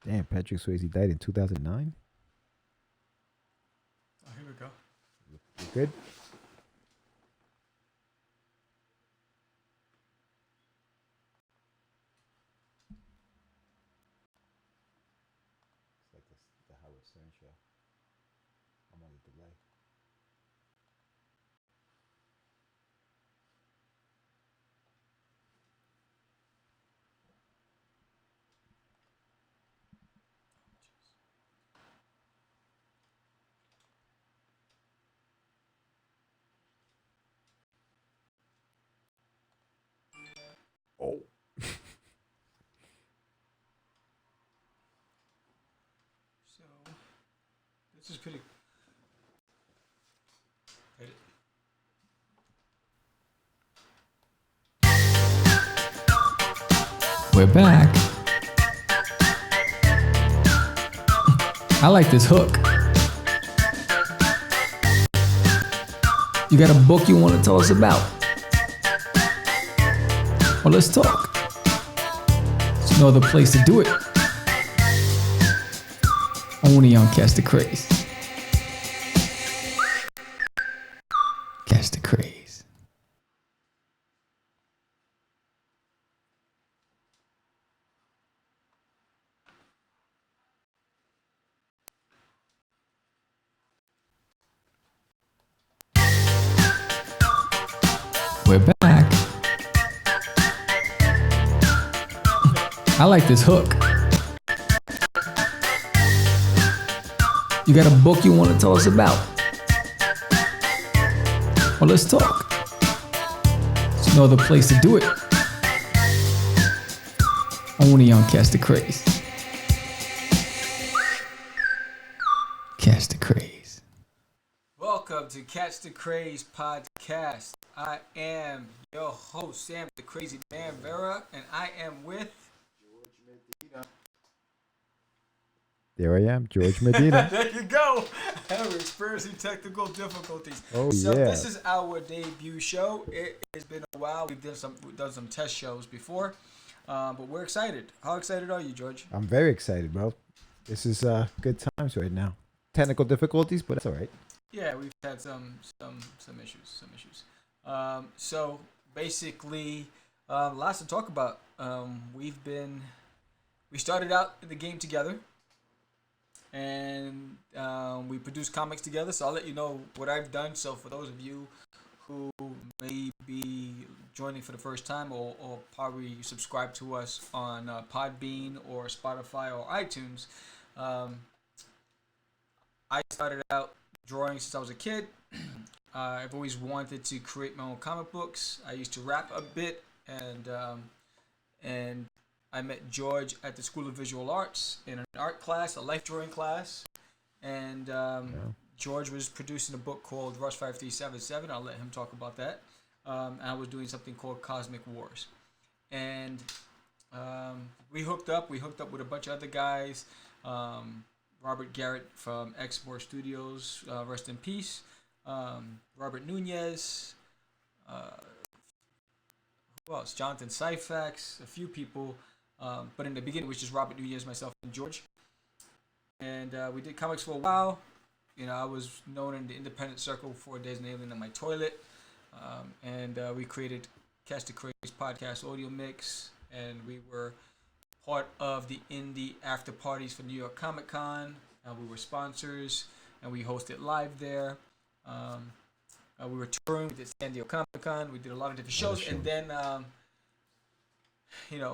Damn, Patrick Swayze died in 2009. Oh, here we go. You good? It's like the Howard Stern show. I'm on the delay. Oh. So this is pretty. Edit. We're back. I like this hook. You got a book you want to tell us about? Well, let's talk. There's no other place to do it. Only on Catch Da Craze. Catch Da Craze. We're back. I like this hook. You got a book you want to tell us about? Well, let's talk. There's no other place to do it. Only on Catch Da Craze. Catch Da Craze. Welcome to Catch Da Craze Podcast. I am your host, Sam the Crazy Man Vera, and I am with There I am, George Medina. there you go. We're experiencing technical difficulties. Oh, So yeah. this is our debut show. It has been a while. We've done some test shows before, but we're excited. How excited are you, George? I'm very excited, bro. This is good times right now. Technical difficulties, but that's all right. Yeah, we've had some issues. So basically, lots to talk about. We started out in the game together, and we produced comics together. So I'll let you know what I've done. So for those of you who may be joining for the first time, or probably subscribe to us on Podbean or Spotify or iTunes, I started out drawing since I was a kid. I've always wanted to create my own comic books. I used to rap a bit, and I met George at the School of Visual Arts in an art class, a life drawing class, and George was producing a book called Rush 5377. I'll let him talk about that. And I was doing something called Cosmic Wars, and we hooked up. We hooked up with a bunch of other guys. Robert Garrett from Exmoor Studios, rest in peace. Robert Nunez, who else? Jonathan Syfax, a few people. But in the beginning, it was just Robert Nunez, myself, and George. And we did comics for a while. You know, I was known in the independent circle for Days and Alien in my toilet. And we created Catch Da Craze Podcast audio mix. And we were part of the indie after parties for New York Comic Con. We were sponsors, and we hosted live there. We were touring. We did San Diego Comic Con. We did a lot of different shows. And then,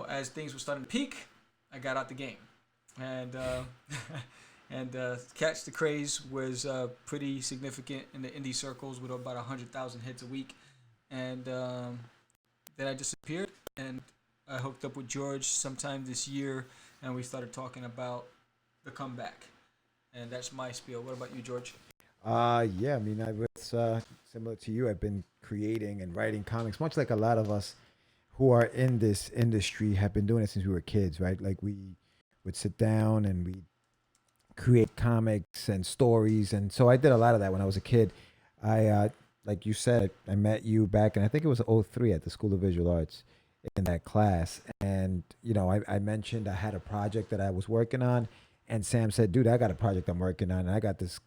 as things were starting to peak, I got out the game. And Catch Da Craze was pretty significant in the indie circles with about 100,000 hits a week. And then I disappeared, and I hooked up with George sometime this year, and we started talking about the comeback. And that's my spiel. What about you, George? Yeah, I mean, I was similar to you. I've been creating and writing comics, much like a lot of us who are in this industry have been doing it since we were kids, right? Like we would sit down and we create comics and stories, and so I did a lot of that when I was a kid. I like you said, I met you back, and I think it was '03 at the School of Visual Arts, in that class. And I mentioned I had a project that I was working on, and Sam said, "Dude, I got a project I'm working on, and I got this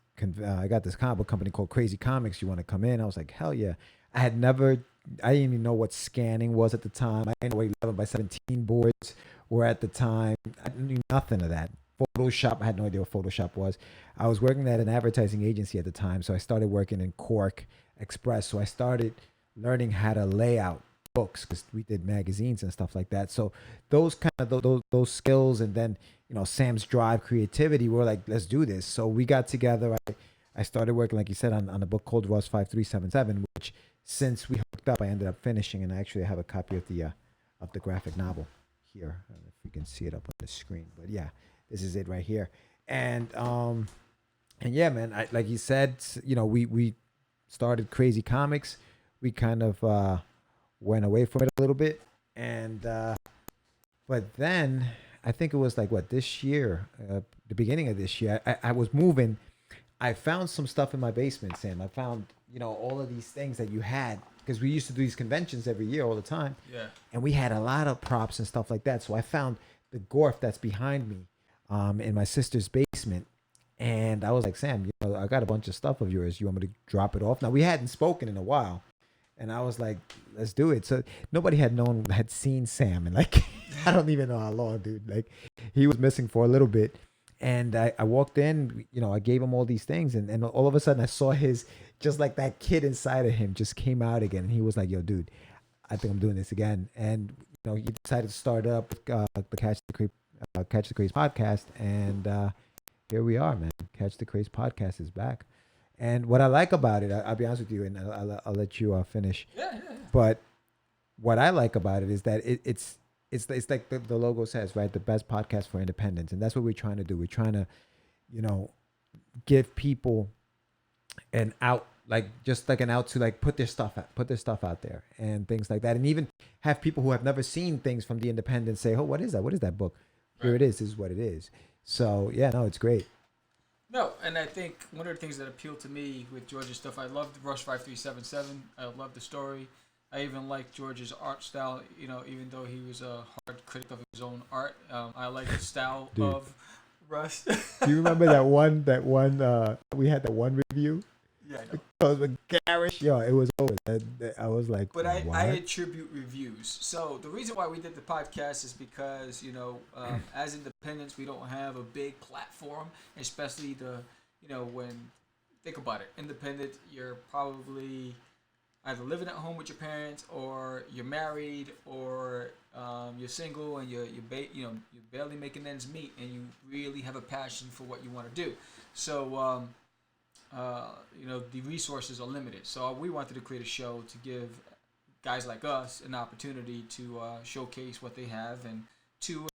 comic book company called Crazy Comics. You want to come in?" I was like, "Hell yeah!" I had never, I didn't even know what scanning was at the time. I didn't know what 11 by 17 boards were at the time. I knew nothing of that. Photoshop, I had no idea what Photoshop was. I was working at an advertising agency at the time, so I started working in Cork Express. So I started learning how to lay out books because we did magazines and stuff like that. So those kind of those skills, and then Sam's drive, creativity. We're like, let's do this. So we got together. I started working, like you said, on a book called Ross 5377, which since we hooked up, I ended up finishing, and I actually have a copy of the graphic novel here. I don't know if you can see it up on the screen, but yeah, this is it right here. And yeah, man, like you said, we started Crazy Comics. We kind of went away from it a little bit, and but then I think it was like what this year, the beginning of this year, I was moving. I found some stuff in my basement, Sam. I found all of these things that you had because we used to do these conventions every year all the time. Yeah. And we had a lot of props and stuff like that. So I found the Gorf that's behind me in my sister's basement. And I was like, Sam, I got a bunch of stuff of yours. You want me to drop it off? Now, we hadn't spoken in a while. And I was like, let's do it. So nobody had seen Sam. And like, I don't even know how long, dude. Like, he was missing for a little bit. And I walked in, I gave him all these things. And all of a sudden I saw just like that kid inside of him just came out again. And he was like, yo, dude, I think I'm doing this again. And, he decided to start up the Catch the Craze podcast. And here we are, man. Catch the Craze podcast is back. And what I like about it, I'll be honest with you, and I'll let you finish. Yeah. But what I like about it is that it's like the logo says, right? The best podcast for independence. And that's what we're trying to do. We're trying to, give people an out, like just like an out to like put their stuff out there and things like that. And even have people who have never seen things from the independent say, oh, what is that? What is that book? Here it is. This is what it is. So yeah, no, it's great. No, and I think one of the things that appealed to me with George's stuff, I loved Rush 5377. I loved the story. I even liked George's art style, even though he was a hard critic of his own art. I like the style of Rush. Do you remember that one, we had that one review? Yeah, I know. It was garish. Yo, it was over. I was like, but what? I attribute reviews. So the reason why we did the podcast is because, as independents, we don't have a big platform, especially when, think about it, independent, you're probably either living at home with your parents, or you're married, or you're single, and you're barely making ends meet, and you really have a passion for what you want to do. So, the resources are limited. So we wanted to create a show to give guys like us an opportunity to showcase what they have, and to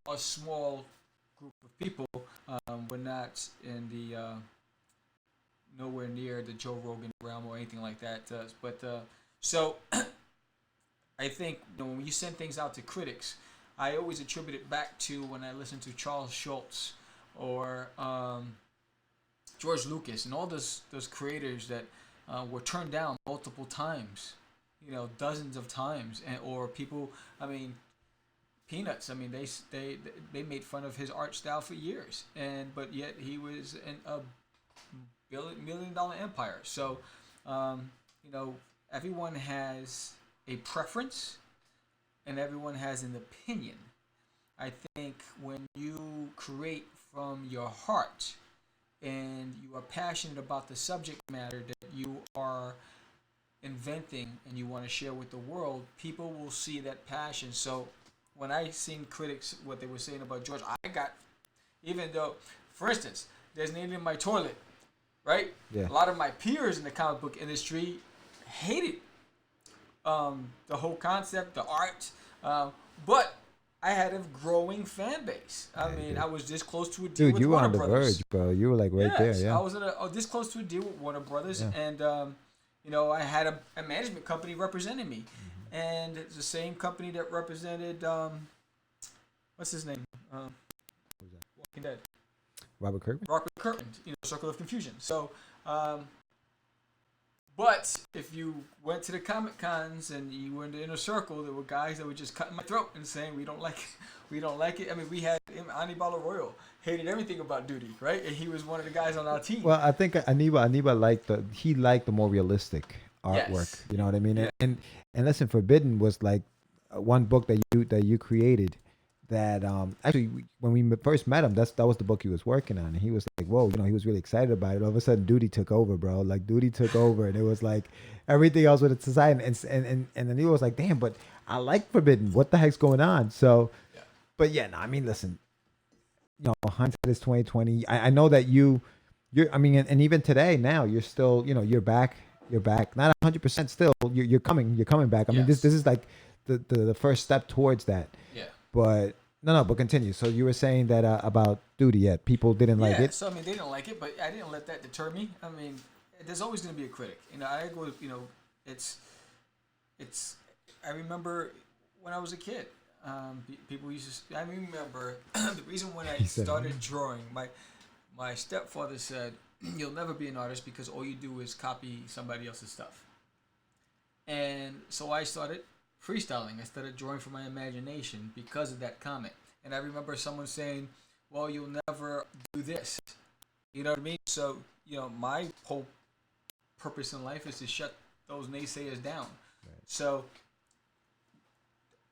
a small group of people. We're not in the nowhere near the Joe Rogan realm or anything like that. So I think when you send things out to critics, I always attribute it back to when I listened to Charles Schultz or George Lucas and all those creators that were turned down multiple times, dozens of times, or people. I mean, Peanuts. I mean, they made fun of his art style for years, but yet he was in a $1 million empire. So, everyone has a preference, and everyone has an opinion. I think when you create from your heart, and you are passionate about the subject matter that you are inventing and you want to share with the world, people will see that passion. So when I seen critics, what they were saying about George, even though, for instance, there's an alien in my toilet, right? Yeah. A lot of my peers in the comic book industry hated the whole concept, the art, but I had a growing fan base. I mean, I was this close to a deal with you were Warner on the Brothers. verge, bro. You were like right there, yeah. I was this close to a deal with Warner Brothers, and I had a management company representing me, and it's the same company that represented what's his name? Walking Dead. Robert Kirkman. Robert Kirkman. Circle of Confusion. So, But if you went to the Comic Cons and you were in the inner circle, there were guys that were just cutting my throat and saying we don't like it. We don't like it. I mean, we had Anibal Arroyo hated everything about Duty, right? And he was one of the guys on our team. Well, I think Aniba liked the more realistic artwork. Yes. You know what I mean? Yeah. And listen, Forbidden was like one book that you created. That actually when we first met him, that was the book he was working on, and he was like, "Whoa," he was really excited about it. All of a sudden, Duty took over, bro. Like Duty took over, and it was like everything else with its society. And then he was like, "Damn, but I like Forbidden. What the heck's going on?" So, Yeah. but yeah, no, I mean, listen, hindsight is 2020. I know that you're. I mean, and even today, now you're still, you're back. You're back, not 100% still. You're coming back. I mean, this is like the first step towards that. Yeah. But but continue. So you were saying that about Duty, yet people didn't like it. So I mean, they didn't like it, but I didn't let that deter me. I mean, there's always going to be a critic. I go. It's. I remember when I was a kid. People used to. I remember the reason when I started drawing. My stepfather said, "You'll never be an artist because all you do is copy somebody else's stuff." And so I started freestyling. I started drawing from my imagination because of that comment. And I remember someone saying, "Well, you'll never do this." You know what I mean? So, my whole purpose in life is to shut those naysayers down. Right. So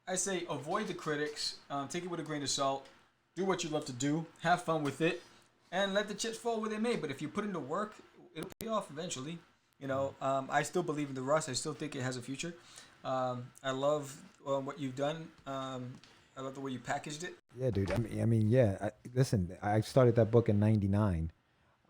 I say avoid the critics, take it with a grain of salt, do what you love to do, have fun with it, and let the chips fall where they may. But if you put in the work, it'll pay off eventually. I still believe in the Rust. I still think it has a future. I love what you've done. I love the way you packaged it. Yeah, dude. Listen, I started that book in '99,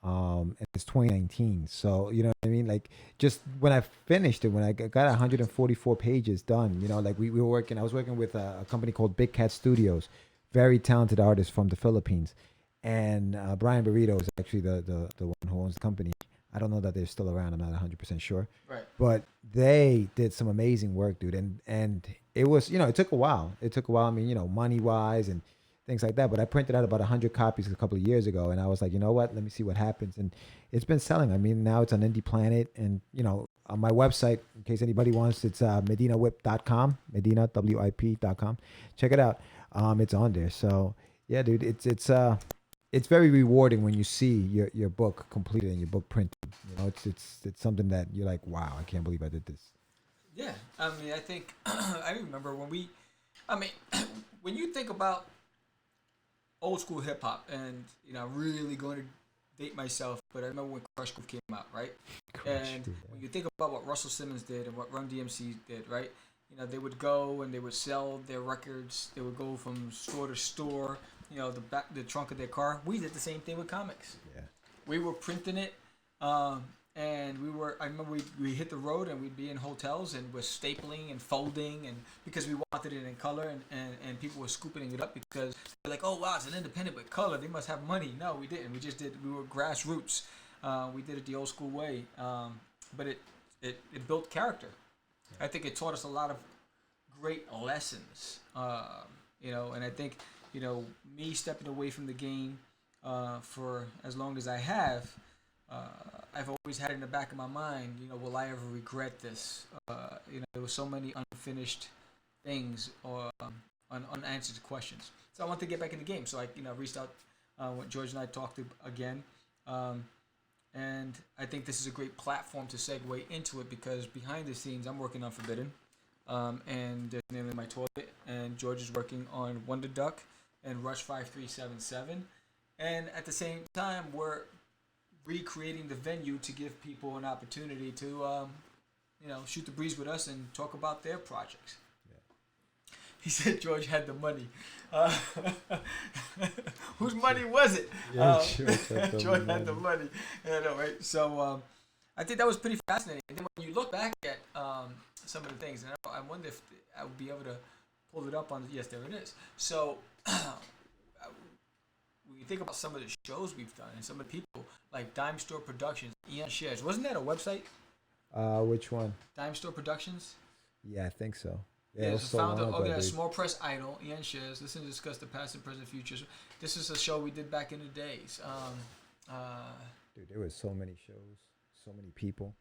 and it's 2019. So you know what I mean. Like, just when I finished it, when I got 144 pages done, we were working. I was working with a company called Big Cat Studios, very talented artists from the Philippines, and Brian Burrito is actually the one who owns the company. I don't know that they're still around. I'm not 100% sure. Right. But they did some amazing work, dude. And it was, it took a while. I mean, money-wise and things like that. But I printed out about 100 copies a couple of years ago. And I was like, you know what? Let me see what happens. And it's been selling. I mean, now it's on Indie Planet. And, on my website, in case anybody wants, it's medinawip.com, medinawip.com. Check it out. It's on there. So, yeah, dude, it's very rewarding when you see your book completed and your book printed. It's something that you're like, wow, I can't believe I did this. Yeah, I mean, I think I remember when you think about old school hip hop, and really going to date myself, but I remember when Crush Groove came out, right? When you think about what Russell Simmons did and what Run DMC did, right? They would go and they would sell their records. They would go from store to store. The trunk of their car. We did the same thing with comics. Yeah. We were printing it, and I remember we hit the road and we'd be in hotels and we're stapling and folding, and because we wanted it in color, and people were scooping it up because they're like, oh wow, it's an independent with color. They must have money. No, we didn't. We were grassroots. We did it the old school way. But it built character. I think it taught us a lot of great lessons. And I think, me stepping away from the game for as long as I have, I've always had in the back of my mind, will I ever regret this? There were so many unfinished things or unanswered questions. So I wanted to get back in the game. So I, reached out when George and I talked again. And I think this is a great platform to segue into it because behind the scenes, I'm working on Forbidden. And there's the name of my toilet. And George is working on Wonder Duck and Rush 5377. And at the same time, we're recreating the venue to give people an opportunity to, shoot the breeze with us and talk about their projects. Yeah. He said George had the money. Whose money was it? Yeah, George had the money. Right? So I think that was pretty fascinating. And then when you look back at some of the things, and I wonder if I would be able to pull it up on. Yes, there it is. So when you think about some of the shows we've done and some of the people like Dime Store Productions, Ian Shares, wasn't that a website? Which one? Dime Store Productions. Yeah, I think so. Yeah, it's the founder of that Small Press Idol, Ian Shares. Listen to discuss the past and present futures. This is a show we did back in the days. Dude, there was so many shows, so many people.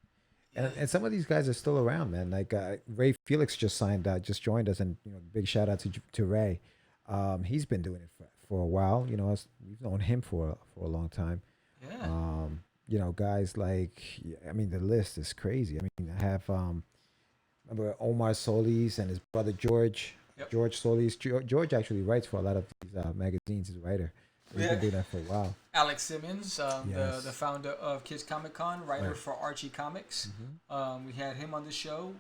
And some of these guys are still around, man. Like Ray Felix just joined us, and big shout out to Ray. He's been doing it for a while. We've known him for a long time. Yeah. Guys like, I mean, the list is crazy. I mean, I have remember Omar Solis and his brother George. Yep. George Solis. George actually writes for a lot of these magazines. He's a writer. He's been doing that for a while. Alex Simmons, Yes. the founder of Kids Comic Con, writer Right. for Archie Comics. Mm-hmm. We had him on the show.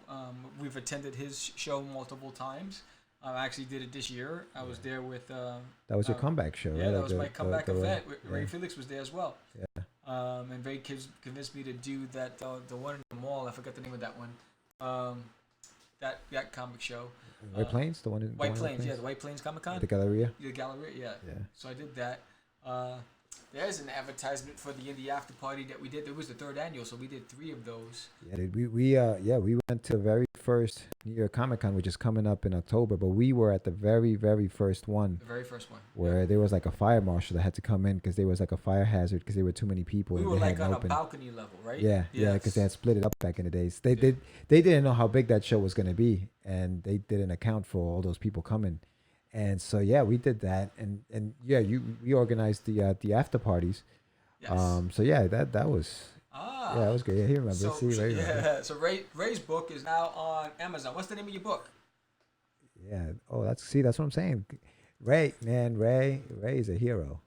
We've attended his show multiple times. I actually did it this year. I was there with. That was your comeback show, Yeah, right? that was my comeback event. Ray yeah. Felix was there as well. Yeah. And Ray convinced me to do that. The one in the mall. I forgot the name of that one. That comic show. White Plains, the one in White Plains, yeah, the White Plains Comic Con. the Galleria. The Galleria, yeah. Yeah. So I did that. There's an advertisement for the indie after party that we did. It was the 3rd annual, so we did 3 of those. Yeah, dude, we went to the very first New York Comic Con, which is coming up in October, but we were at the very, very first one. The very first one. Where there was like a fire marshal that had to come in because there was like a fire hazard because there were too many people. We and were they like hadn't on opened. a balcony level, right? Yeah, because they had split it up back in the days. They didn't know how big that show was going to be, and they didn't account for all those people coming. And so we did that, and we organized the after parties. Yes. So that was that was good. Yeah, he remembers. So, Ray remembers. So Ray's book is now on Amazon. What's the name of your book? Yeah. Oh, that's what I'm saying. Ray is a hero.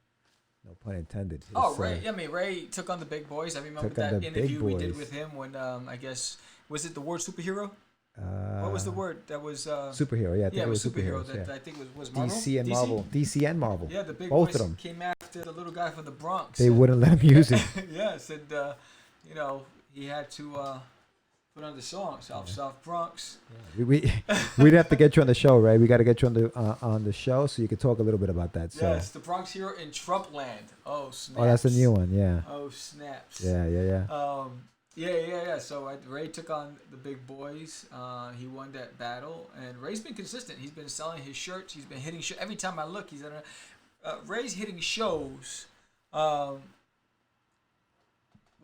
No pun intended. Ray. I mean, Ray took on the big boys. I remember that interview we did with him when I guess was it the word superhero? What was the word? That was superhero. Yeah, I think it was superheroes. That I think was Marvel? DC and Marvel. DC and Marvel. Yeah, the big both boys of them came after the little guy from the Bronx. They wouldn't let him use it. Yes, and he had to put on the song South Bronx. Yeah. We'd have to get you on the show, right? We got to get you on the show so you could talk a little bit about that. So. Yes, the Bronx hero in Trump land. Oh snaps! Oh, that's a new one. Yeah. Oh snaps! Yeah. Yeah. So Ray took on the big boys. He won that battle, and Ray's been consistent. He's been selling his shirts. He's been hitting every time I look. He's at Ray's hitting shows.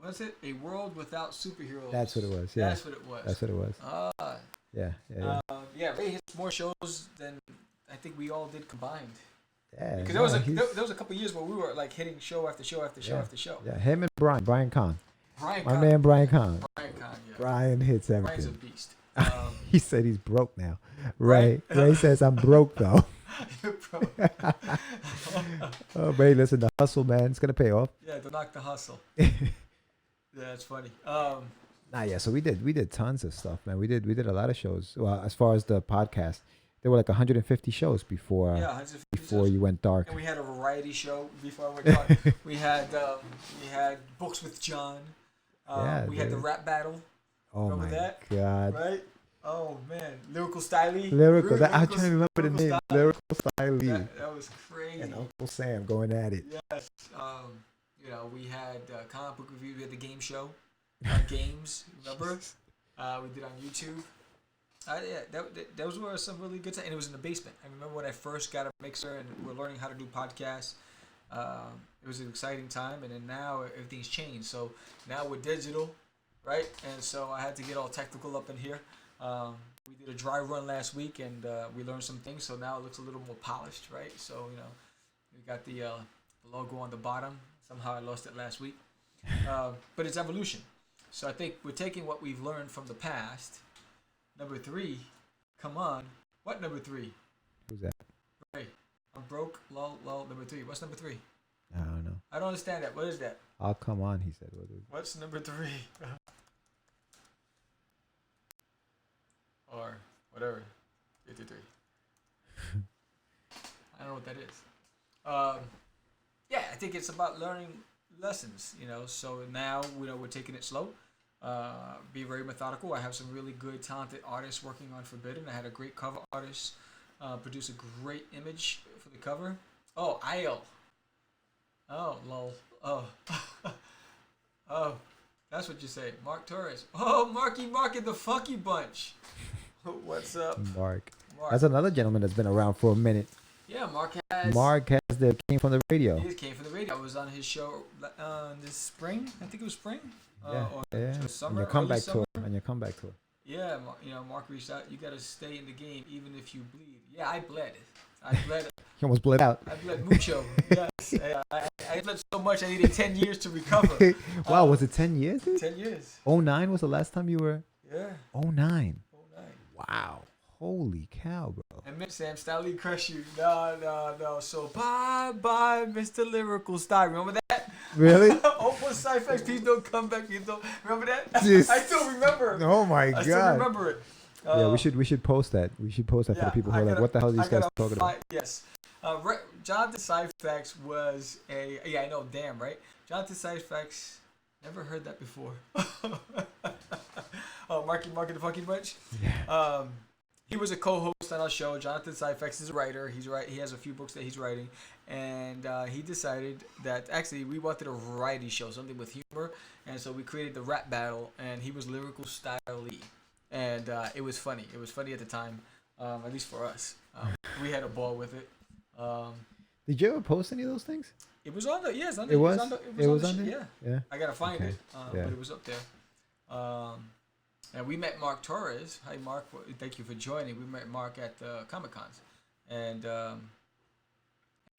What's it? A World Without Superheroes. That's what it was. Yeah. That's what it was. That's what it was. Yeah. Ray hits more shows than I think we all did combined. Yeah. Because there was a couple of years where we were like hitting show after show after show after show. Yeah. Him and Brian Kahn. My man Brian Kahn. Brian Kahn, yeah. Brian hits everything. Brian's a beast. He said he's broke now. Ray says I'm broke though. Oh, Ray, listen, the hustle, man, it's gonna pay off. Yeah, don't knock the hustle. Yeah, it's funny. So we did tons of stuff, man. We did a lot of shows. Well, as far as the podcast, there were like 150 shows before you went dark. And we had a variety show before I went dark. we had Books with John. We had the rap battle. Oh remember my that? God! Right? Oh man, Lyrical Styley. I'm trying to remember the name. Lyrical Styley. That was crazy. And Uncle Sam going at it. Yes. We had comic book review. We had the game show. Games, remember? We did on YouTube. Those were some really good times. And it was in the basement. I remember when I first got a mixer and we're learning how to do podcasts. It was an exciting time. And then now everything's changed. So now we're digital, right? And so I had to get all technical up in here. We did a dry run last week and we learned some things. So now it looks a little more polished, right? So, we got the logo on the bottom. Somehow I lost it last week. But it's evolution. So I think we're taking what we've learned from the past. Number 3, come on. What number 3? Who's that? Ray. I'm broke, lol, number 3. What's number 3? I don't know. I don't understand that. What is that? Oh, come on, he said. What's number 3? Or whatever. 53. I don't know what that is. I think it's about learning lessons, So now, we're taking it slow. Be very methodical. I have some really good, talented artists working on Forbidden. I had a great cover artist produce a great image for the cover. Oh, Isle. Oh, lol. Oh. Oh, that's what you say. Mark Torres. Oh, Marky Mark and the Funky Bunch. What's up? Mark. That's another gentleman that's been around for a minute. Yeah, Mark came from the radio. He came from the radio. I was on his show this spring. I think it was spring. or yeah. to On summer, your early comeback summer. tour. On your comeback tour. Yeah, Mark reached out. You got to stay in the game even if you bleed. Yeah, I bled. I bled. He almost bled out. I bled mucho. Yes, I bled so much I needed 10 years to recover. Wow, was it 10 years? Dude? 10 years. '09 was the last time you were. Yeah. '09. 09. Wow. Holy cow, bro. And Mitch Sam, Stylee crush you. No. So bye, Mr. Lyrical Style. Remember that? Really? Oh, for Cyphex, please don't come back. Please don't. Remember that? Just- I still remember. Oh my I god. still remember it. Yeah, we should post that. We should post that for the people who are like, what the hell are these guys talking about? Yes. Jonathan Cyphex was a... Yeah, I know. Damn, right? Jonathan Cyphex... Never heard that before. Oh, Marky the Funky Bunch? Yeah. He was a co-host on our show. Jonathan Cyphex is a writer. He has a few books that he's writing. And he decided that... Actually, we wanted a variety show, something with humor. And so we created the rap battle. And he was Lyrical Stylee. And it was funny. It was funny at the time, at least for us. We had a ball with it. Did you ever post any of those things? It was on the it It was on there. Yeah. Yeah. I gotta find Okay. it, Yeah. but it was up there. And we met Mark Torres. Hi, Mark. Thank you for joining. We met Mark at Comic Cons, and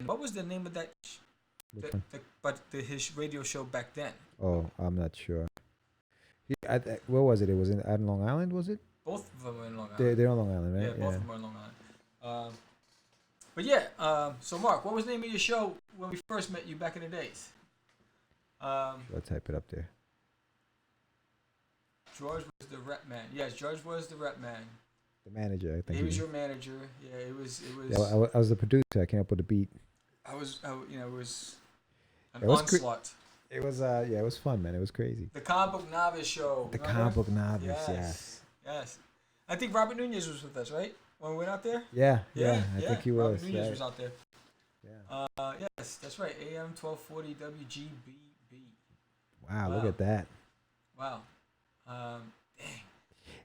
what was the name of that? Which one? His radio show back then. Oh, I'm not sure. Where was it? It was in Long Island, was it? Both of them were in Long Island. They're on Long Island, right? Yeah, both of them were in Long Island. But yeah, so Mark, what was the name of your show when we first met you back in the days? I'll type it up there. George was the rep man. Yes, George was the rep man. The manager, I think. He was your manager. Yeah, it was. Yeah, I was the producer. I came up with the beat. It was an It was onslaught. It was it was fun, man. It was crazy. The Comic Book Novice show. The remember? Comic Book Novice, Yes. I think Robert Nunez was with us, right? When we went out there? Yeah, I think he was. Robert Nunez right. was out there. Yeah. Yes, that's right. AM 1240 WGBB. Wow, look at that. Wow. Dang.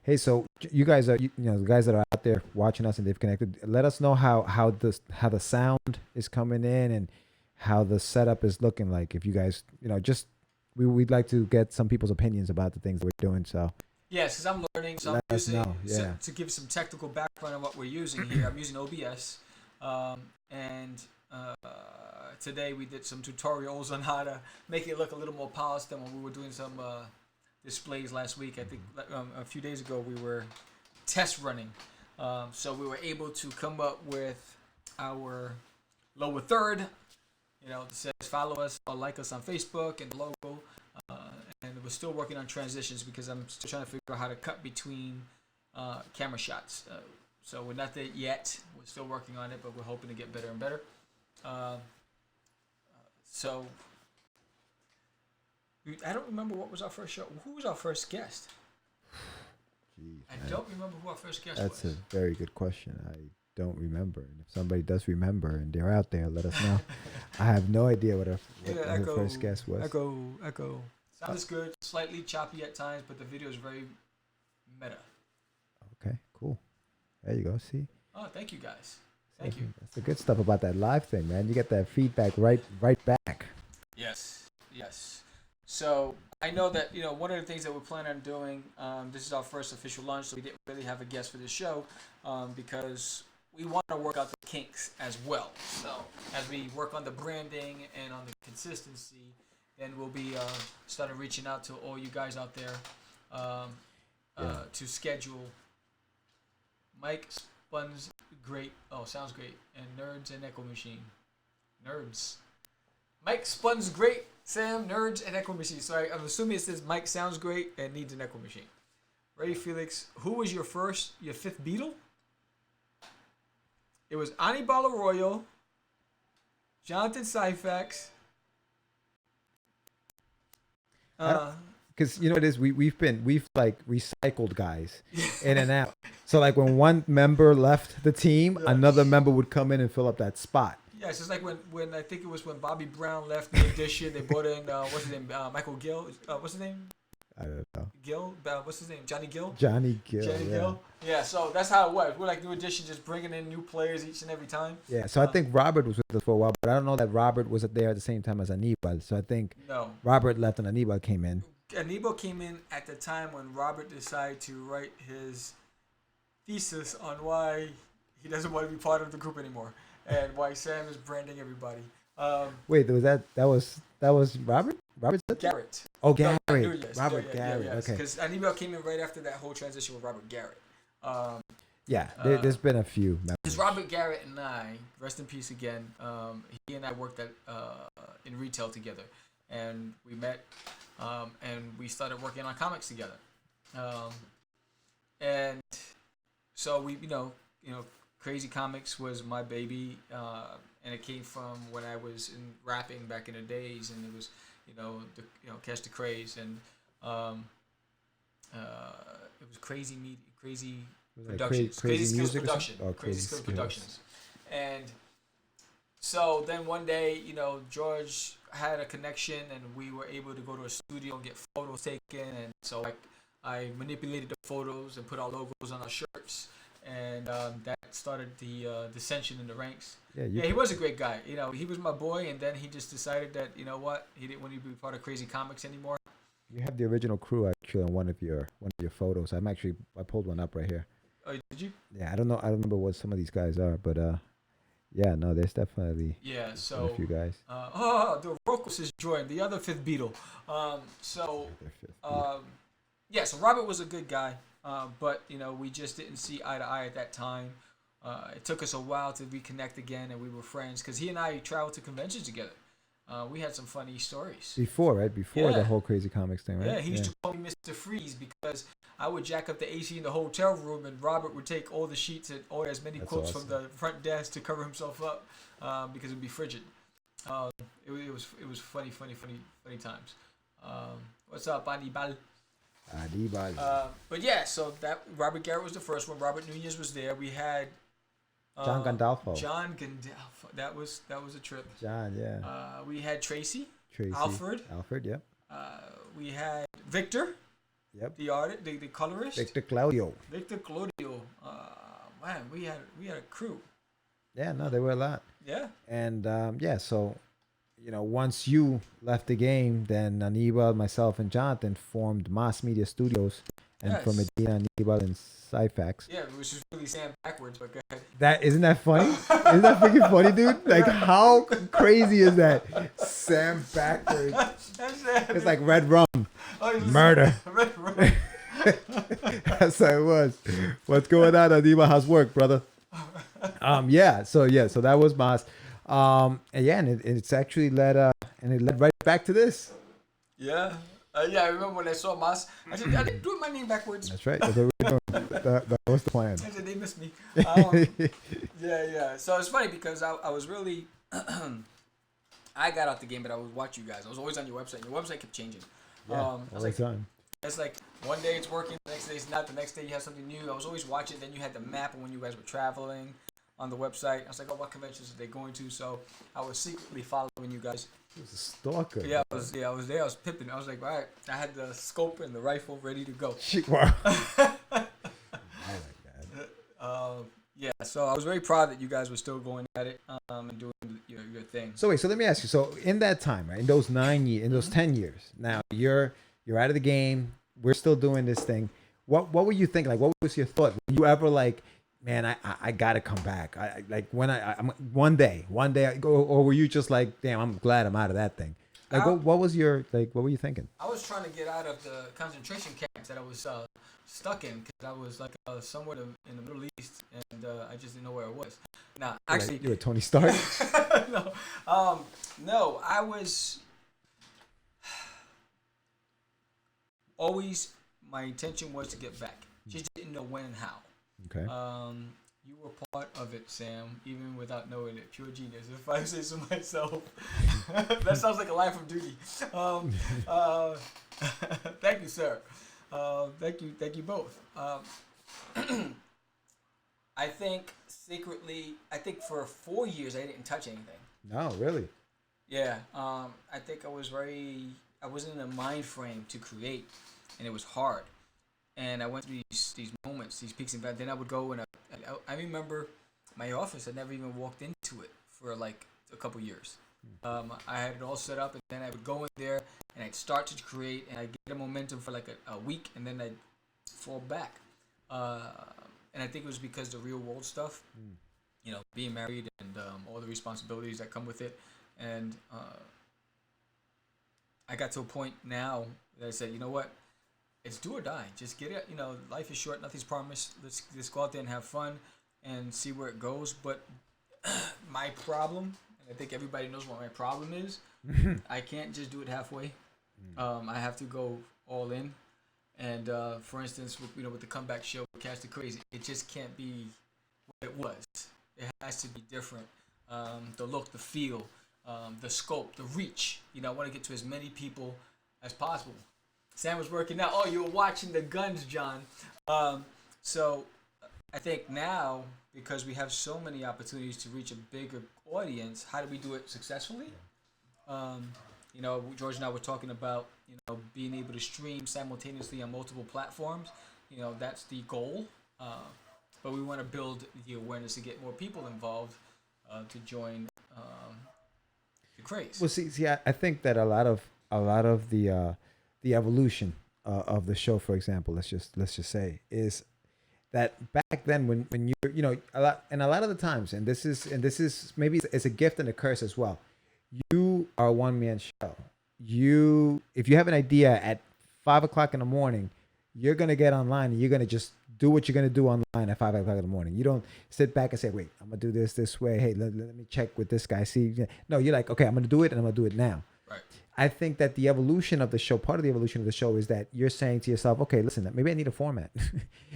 Hey, so you guys are, the guys that are out there watching us and they've connected. Let us know how the sound is coming in and how the setup is looking like. If you guys, we'd like to get some people's opinions about the things that we're doing. So yes, because I'm learning. So let I'm us using know. Yeah. to give some technical background on what we're using here. I'm using OBS, and today we did some tutorials on how to make it look a little more polished than when we were doing some displays last week. I think a few days ago we were test running, so we were able to come up with our lower third. It says follow us or like us on Facebook and the logo. And we're still working on transitions because I'm still trying to figure out how to cut between camera shots. So we're not there yet. We're still working on it, but we're hoping to get better and better. So I don't remember what was our first show. Who was our first guest? Jeez, I don't remember who our first guest That's was. a very good question. I don't remember. And if somebody does remember and they're out there, let us know. I have no idea what our first guest was. Echo. Sounds good. Slightly choppy at times, but the video is very meta. Okay, cool. There you go. See? Oh, thank you guys. Thank you. That's the good stuff about that live thing, man. You get that feedback right back. Yes. So I know that one of the things that we're planning on doing. This is our first official launch, so we didn't really have a guest for this show because we want to work out the kinks as well. So as we work on the branding and on the consistency, then we'll be starting reaching out to all you guys out there to schedule Mike Spun's great. Oh, sounds great. And Nerds and Echo Machine. Nerds. Mike Spun's great. Sam, Nerds, and Echo Machine. So I'm assuming it says Mike sounds great and needs an Echo Machine. Ready, Felix? Who was your fifth Beatle? It was Anibal Arroyo, Jonathan Cyphex. Because it is, we've like recycled guys in and out. So like when one member left the team, another member would come in and fill up that spot. Yeah, it's just like when I think it was when Bobby Brown left the Edition, they brought in what's his name, Michael Gill. What's his name? I don't know. Gill. What's his name? Johnny Gill. Johnny Gill. Gill. Yeah. So that's how it was. We're like New Edition, just bringing in new players each and every time. Yeah. So I think Robert was with us for a while, but I don't know that Robert was there at the same time as Anibal. So I think no. Robert left and Anibal came in. Anibal came in at the time when Robert decided to write his thesis on why he doesn't want to be part of the group anymore and why Sam is branding everybody. Wait, was that was Robert? Robert said that? Garrett. Oh, Garrett. Yes. Robert Garrett. Yes. Okay. Because Anibal came in right after that whole transition with Robert Garrett. There's been a few. Because Robert Garrett and I, rest in peace again, he and I worked in retail together. And we met and we started working on comics together. And so we, Crazy Comics was my baby, and it came from when I was in rapping back in the days, and it was, Catch Da Craze, and it was Crazy Productions, Crazy Skills Production, Crazy Skills Productions, and so then one day, George had a connection, and we were able to go to a studio and get photos taken, and so I manipulated the photos and put our logos on our shirts. And that started the dissension in the ranks. Yeah, he was a great guy. He was my boy, and then he just decided that he didn't want to be part of Crazy Comics anymore. You have the original crew actually on one of your photos. I pulled one up right here. Oh, did you? Yeah, I don't know. I don't remember what some of these guys are, but there's definitely so a few guys. The Rocos is joined, the other fifth Beatle. So Robert was a good guy. But we just didn't see eye to eye at that time. It took us a while to reconnect again, and we were friends because he and I traveled to conventions together. We had some funny stories Before the whole Crazy Comics thing, right? Yeah, he used to call me Mr. Freeze because I would jack up the AC in the hotel room, and Robert would take all the sheets and order as many quotes from the front desk to cover himself up because it would be frigid. It was funny times. What's up, Anibal? But so that Robert Garrett was the first one. Robert Nunez was there. We had John Gandolfo. That was a trip. John, yeah. We had Tracy. Alfred, yep. We had Victor. Yep. The artist, the colorist. Victor Claudio. Man, we had a crew. Yeah, no, there were a lot. Yeah. And so once you left the game, then Anibal, myself, and Jonathan formed Mass Media Studios, and from Medina, Anibal, and Cyfax. Yeah, which is really Sam backwards, but go ahead. Isn't that funny? Isn't that freaking funny, dude? Like, how crazy is that? Sam backwards. It's like Red Rum. Murder. Red Rum. That's how it was. What's going on, Anibal? How's work, brother? So that was Mass. And it's actually led right back to this. Yeah. I remember when I saw Mas, I said, I didn't do my name backwards. That's right. That's what we're doing. That was the plan. I said, they missed me. So it's funny because I was really, I got out the game, but I would watch you guys. I was always on your website. Your website kept changing. All the time. It's like one day it's working, the next day it's not. The next day you have something new. I was always watching. Then you had the map of when you guys were traveling on the website. I was like, oh, what conventions are they going to? So I was secretly following you guys. He was a stalker. Yeah, I was there. I was pipping. I was like, all right. I had the scope and the rifle ready to go. Wow. I like that. So I was very proud that you guys were still going at it and doing your thing. So let me ask you. So in that time, right, in those 9 years, in those 10 years, now you're out of the game. We're still doing this thing. What were you thinking? Like, what was your thought? Were you ever like, man, I gotta come back? I'm one day I go, or were you just like, damn, I'm glad I'm out of that thing? Like, what was your what were you thinking? I was trying to get out of the concentration camps that I was stuck in because I was like somewhere in the Middle East, and I just didn't know where I was. Now, actually, you were Tony Stark. No, I was always. My intention was to get back. Just didn't know when and how. Okay. You were part of it, Sam, even without knowing it. Pure genius, if I say so myself. That sounds like a life of duty. Thank you, sir. Thank you both. I think secretly, for 4 years I didn't touch anything. No, really? Yeah. I think I wasn't in a mind frame to create, and it was hard. And I went through these moments, these peaks and valleys. Then I would go and I remember my office. I never even walked into it for like a couple years. I had it all set up, and then I would go in there and I'd start to create, and I'd get a momentum for like a week, and then I'd fall back. Uh, and I think it was because the real world stuff, being married and all the responsibilities that come with it, and I got to a point now that I said, you know what, it's do or die. Just get it. Life is short. Nothing's promised. Let's go out there and have fun and see where it goes. But my problem, and I think everybody knows what my problem is, I can't just do it halfway. I have to go all in. And for instance, with the comeback show, Catch Da Craze, it just can't be what it was. It has to be different. The look, the feel, the scope, the reach. I want to get to as many people as possible. Sam was working out. Oh, you were watching the guns, John. So I think now, because we have so many opportunities to reach a bigger audience, how do we do it successfully? George and I were talking about, being able to stream simultaneously on multiple platforms. That's the goal. But we want to build the awareness to get more people involved to join the craze. Well, see, I think that a lot of the evolution of the show, for example, let's just say, is that back then when you're a lot of the times, and this is maybe it's a gift and a curse as well. You are a one-man show. If you have an idea at 5:00 in the morning, you're gonna get online and you're gonna just do what you're gonna do online at 5:00 in the morning. You don't sit back and say, "Wait, I'm gonna do this way. Hey, let me check with this guy." See, no, you're like, "Okay, I'm gonna do it, and I'm gonna do it now." Right. I think that the evolution of the show, part of the evolution of the show, is that you're saying to yourself, "Okay, listen, maybe I need a format.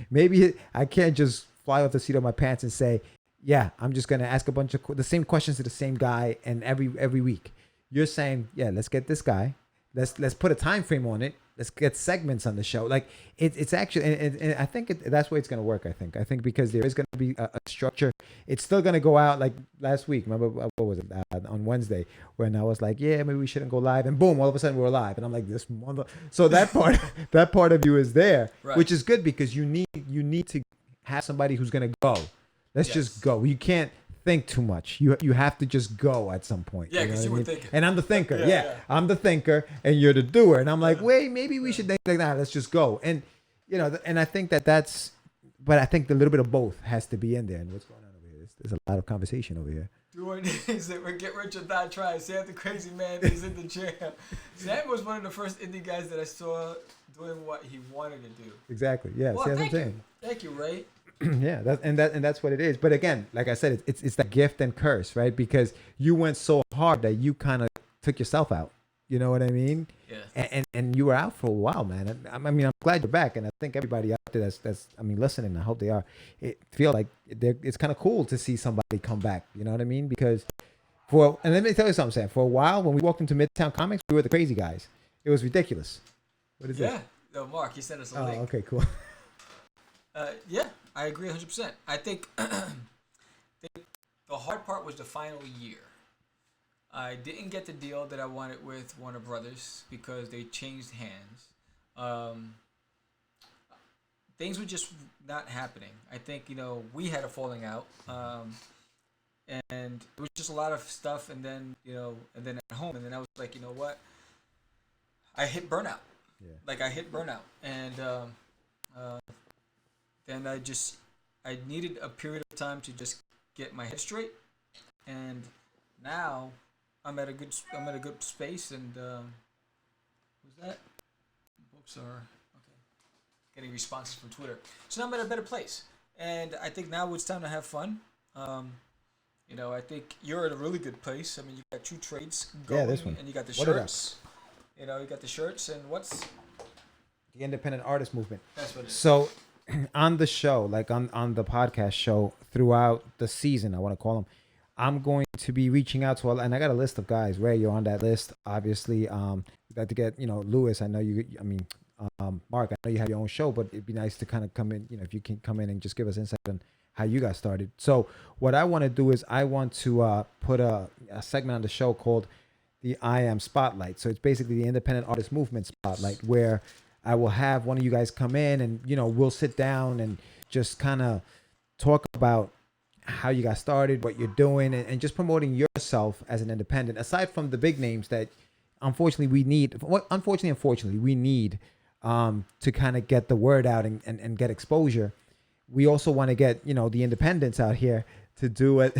Maybe I can't just fly off the seat of my pants and say, yeah, I'm just gonna ask a bunch of the same questions to the same guy, and every week." You're saying, yeah, let's get this guy. Let's put a time frame on it. Let's get segments on the show. Like it's actually, and I think that's where it's going to work. I think because there is going to be a structure. It's still going to go out like last week. Remember what was it on Wednesday when I was like, yeah, maybe we shouldn't go live, and boom, all of a sudden we were live, and I'm like, this mother. So that part of you is there, right, which is good because you need to have somebody who's going to go. Let's just go. You can't think too much. You have to just go at some point. Yeah, because you were thinking. And I'm the thinker. Yeah, I'm the thinker, and you're the doer. And I'm like, wait, maybe we should think like that. Let's just go. And and I think that's. But I think a little bit of both has to be in there. And what's going on over here? There's a lot of conversation over here. Doing things that would get rich or die trying. Sam the crazy man is in the chair. Sam was one of the first indie guys that I saw doing what he wanted to do. Exactly. Yeah. Well, thank you. Thank you, Ray. Yeah, that's what it is. But again, like I said, it's that gift and curse, right? Because you went so hard that you kind of took yourself out. You know what I mean? Yeah. And you were out for a while, man. I mean, I'm glad you're back, and I think everybody out there that's listening. I hope they are. It feel like it's kind of cool to see somebody come back. You know what I mean? Because and let me tell you something, Sam. For a while, when we walked into Midtown Comics, we were the crazy guys. It was ridiculous. What is this? Yeah. No, Mark, he sent us a link. Oh, okay, cool. Yeah, I agree 100%. I think the hard part was the final year. I didn't get the deal that I wanted with Warner Brothers because they changed hands. Things were just not happening. I think, we had a falling out. And it was just a lot of stuff. And then, and then at home. And then I was like, you know what? I hit burnout. Yeah. Like, I hit burnout. And then I needed a period of time to just get my head straight, and now I'm at a good space. And who's that? Books are okay. Getting responses from Twitter, so now I'm at a better place, and I think now it's time to have fun. I think you're at a really good place. I mean, you got 2 trades going, yeah, this one, and you got the shirts. You got the shirts, and what's the independent artist movement. That's what it is. So. On the show, like on the podcast show, throughout the season, I want to call them, I'm going to be reaching out to, and I got a list of guys. Ray, you're on that list, obviously. We got to get, Lewis. I know you. I mean, Mark. I know you have your own show, but it'd be nice to kind of come in. If you can come in and just give us insight on how you got started. So what I want to do is I want to put a segment on the show called the I Am Spotlight. So it's basically the independent artist movement spotlight, where I will have one of you guys come in and, we'll sit down and just kind of talk about how you got started, what you're doing, and just promoting yourself as an independent. Aside from the big names that, unfortunately, we need. Unfortunately, we need to kind of get the word out and get exposure. We also want to get the independents out here to do it,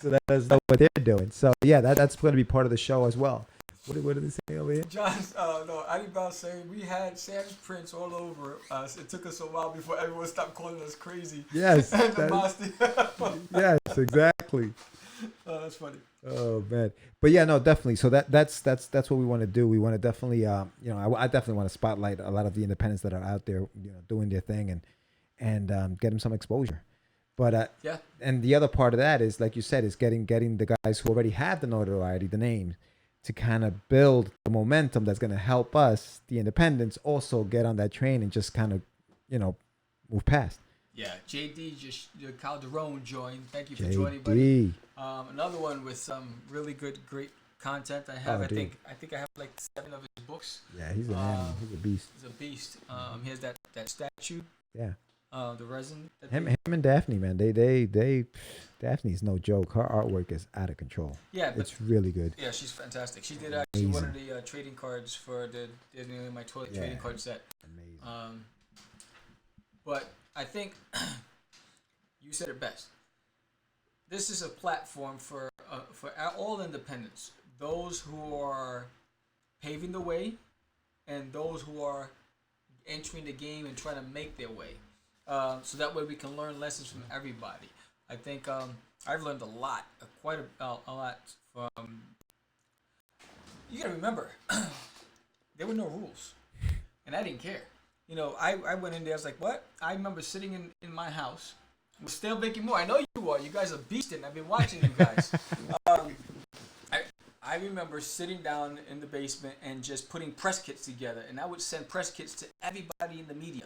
to let us know what they're doing. So yeah, that's going to be part of the show as well. What did they say over here? John's, no, I about saying we had Sam's prints all over us. It took us a while before everyone stopped calling us crazy. Yes. Yes, exactly. Oh, that's funny. Oh man, but yeah, no, definitely. So that's what we want to do. We want to definitely, I definitely want to spotlight a lot of the independents that are out there, doing their thing and get them some exposure. But yeah, and the other part of that is, like you said, is getting the guys who already have the notoriety, the names, to kind of build the momentum that's going to help us, the independents, also get on that train and just kind of, move past. Yeah, JD Calderon joined. Thank you for joining, buddy. Another one with some really great content. I have. I think I have like 7 of his books. Yeah, he's an animal. He's a beast. He's a beast. He has that statue. Yeah. The resin. Him and Daphne, man. They Daphne's no joke. Her artwork is out of control. Yeah, but it's really good. Yeah, she's fantastic. She did actually one of the trading cards for my toilet trading card set. Amazing. But I think you said it best. This is a platform for all independents, those who are paving the way, and those who are entering the game and trying to make their way. So that way we can learn lessons from everybody. I think I've learned a lot, quite a lot from. You gotta remember, there were no rules, and I didn't care. I went in there. I was like, "What?" I remember sitting in my house, we're still making more. I know you are. You guys are beasting. I've been watching you guys. I remember sitting down in the basement and just putting press kits together, and I would send press kits to everybody in the media.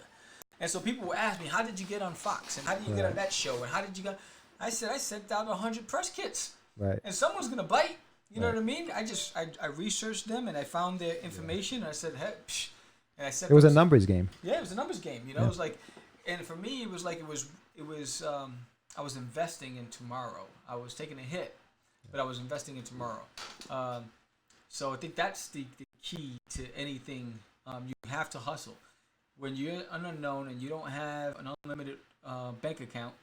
And so people would ask me, how did you get on Fox? And how did you get on that show? And how did you get... I said, I sent out 100 press kits. Right. And someone's going to bite. You know what I mean? I researched them and I found their information. And I said, hey, psh. And I said... It was a numbers game. Yeah, it was a numbers game. It was like... And for me, it was like I was investing in tomorrow. I was taking a hit, but I was investing in tomorrow. So I think that's the key to anything. You have to hustle. When you're an unknown and you don't have an unlimited bank account,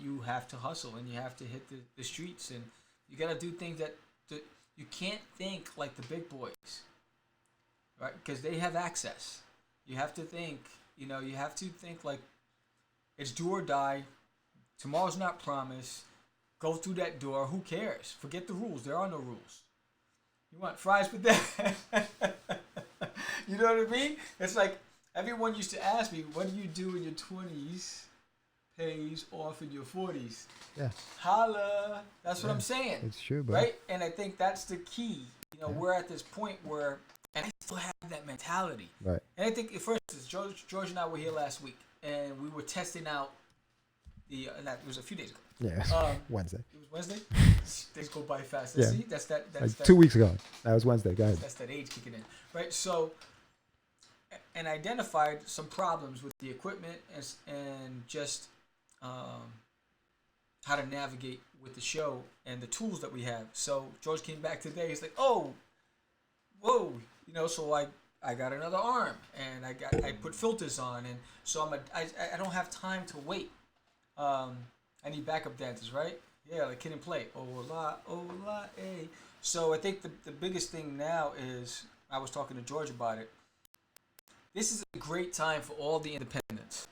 you have to hustle and you have to hit the streets, and you got to do things that you can't think like the big boys, right? Because they have access. You have to think, you have to think like it's do or die. Tomorrow's not promised. Go through that door. Who cares? Forget the rules. There are no rules. You want fries with that? You know what I mean? It's like everyone used to ask me, what do you do in your 20s pays off in your 40s? Yeah. Holla. That's what I'm saying. It's true, bro. Right? And I think that's the key. We're at this point where, and I still have that mentality. Right. And I think, for instance, George and I were here last week, and we were testing out it was a few days ago. Yeah, Wednesday. It was Wednesday? Days go by fast. Yeah. See, that's like that, 2 weeks ago. That was Wednesday. Go ahead. That's that age kicking in. Right? So, and identified some problems with the equipment and just how to navigate with the show and the tools that we have. So George came back today. He's like, "Oh, whoa!" So I got another arm and I put filters on, and so I don't have time to wait. I need backup dancers, right? Yeah, like Kid and Play. Ola, ola, eh. So I think the biggest thing now is, I was talking to George about it. This is a great time for all the independents.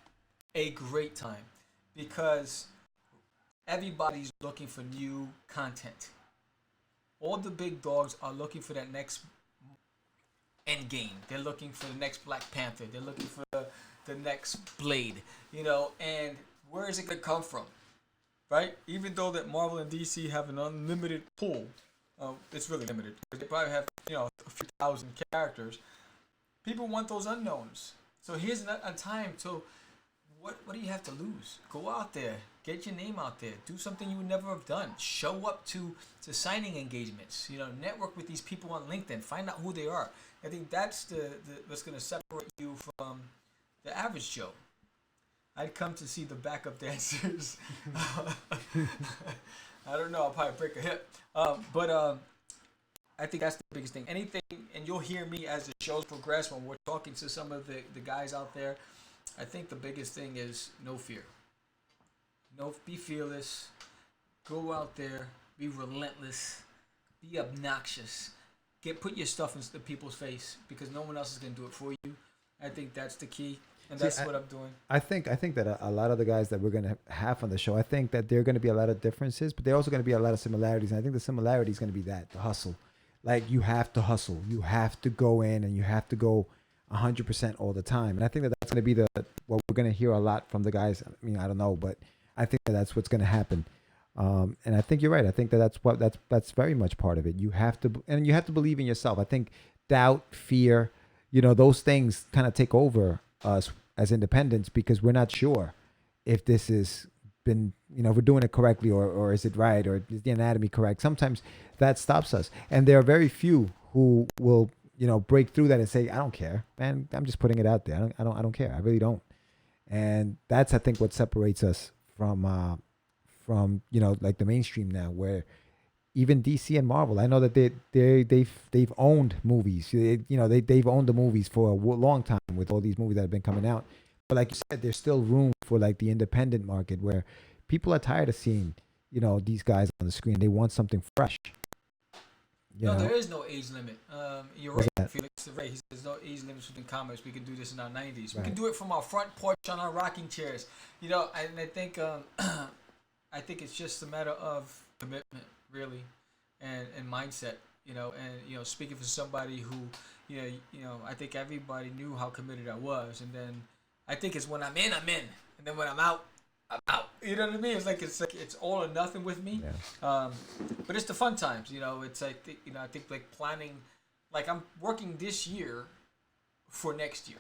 A great time. Because everybody's looking for new content. All the big dogs are looking for that next end game. They're looking for the next Black Panther. They're looking for the next Blade. And where is it going to come from? Right? Even though that Marvel and DC have an unlimited pool, it's really limited. They probably have, a few thousand characters. People want those unknowns. So here's a time to, what do you have to lose? Go out there. Get your name out there. Do something you would never have done. Show up to signing engagements. Network with these people on LinkedIn. Find out who they are. I think that's the what's going to separate you from the average Joe. I'd come to see the backup dancers. I don't know. I'll probably break a hip. But I think that's the biggest thing. Anything, and you'll hear me as the shows progress when we're talking to some of the guys out there. I think the biggest thing is no fear. Be fearless. Go out there. Be relentless. Be obnoxious. Put your stuff in people's face because no one else is gonna do it for you. I think that's the key, and that's what I'm doing. I think that a lot of the guys that we're gonna have on the show, I think that there are gonna be a lot of differences, but there are also gonna be a lot of similarities. And I think the similarity is gonna be the hustle. Like you have to hustle. You have to go in and you have to go 100% all the time. And I think that that's gonna be what we're gonna hear a lot from the guys. I mean, I don't know, but I think that's what's gonna happen. And I think you're right. I think that's very much part of it. You have to believe in yourself. I think doubt, fear, those things kind of take over us as independents because we're not sure if this is been, if we're doing it correctly or is it right or is the anatomy correct. Sometimes that stops us. And there are very few who will, break through that and say, I don't care, man. I'm just putting it out there. I don't care. I really don't. And that's, I think, what separates us from like the mainstream now, where even DC and Marvel, I know that they've owned movies. They've owned the movies for a long time with all these movies that have been coming out. But like you said, there's still room for like the independent market where people are tired of seeing these guys on the screen. They want something fresh. There is no age limit. You're right, Felix. Right. He says there's no age limits within comics. We can do this in our 90s. We can do it from our front porch on our rocking chairs. And I think I think it's just a matter of commitment, really, and mindset. And speaking for somebody who, I think everybody knew how committed I was, and then I think it's when I'm in, and then when I'm out. You know what I mean? It's like it's all or nothing with me. Yeah. But it's the fun times. It's I think like planning, like I'm working this year for next year.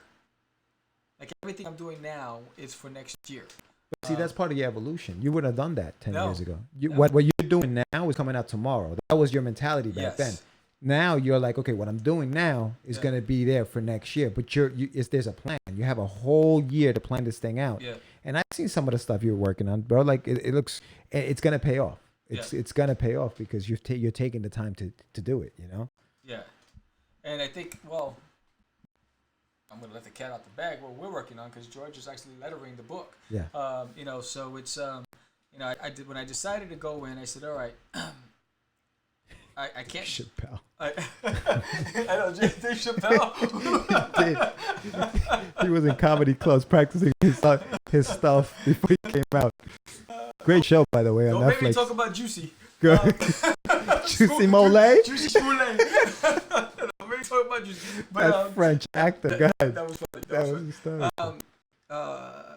Like everything I'm doing now is for next year. See, that's part of your evolution. You wouldn't have done that 10 years ago. What you're doing now is coming out tomorrow. That was your mentality back then. Now you're like, okay, what I'm doing now is going to be there for next year. But there's a plan. You have a whole year to plan this thing out. Yeah. And I've seen some of the stuff you're working on, bro. Like it looks, it's going to pay off. It's going to pay off because you're taking the time to do it. Yeah. And I think, well, I'm going to let the cat out the bag what we're working on because George is actually lettering the book. Yeah. So it's, I did when I decided to go in, I said, all right, I can't. Chappelle. I know, Dave Chappelle. He was in comedy clubs practicing his stuff before he came out. Great show, by the way, on Netflix. Don't make me talk about Juicy. Juicy Mole? Juicy Mole. Don't make me talk about Juicy. That French actor, go ahead. That was funny. That was funny.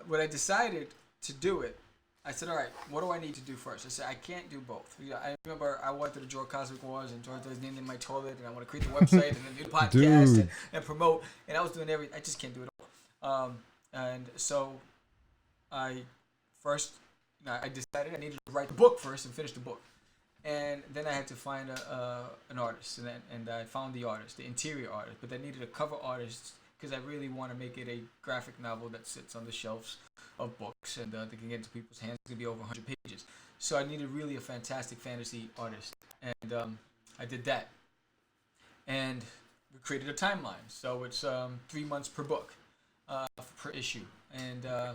When I decided to do it, I said, all right, what do I need to do first? I said, I can't do both. I remember I wanted to draw Cosmic Wars and George was named in my toilet, and I want to create the website and then do the podcast and promote. And I was doing everything. I just can't do it all. And so I decided I needed to write the book first and finish the book. And then I had to find an artist. And I found the artist, the interior artist. But I needed a cover artist because I really want to make it a graphic novel that sits on the shelves of books and they can get into people's hands. It's going to be over 100 pages. So I needed really a fantastic fantasy artist. And I did that. And we created a timeline. So it's 3 months per book, per issue. And I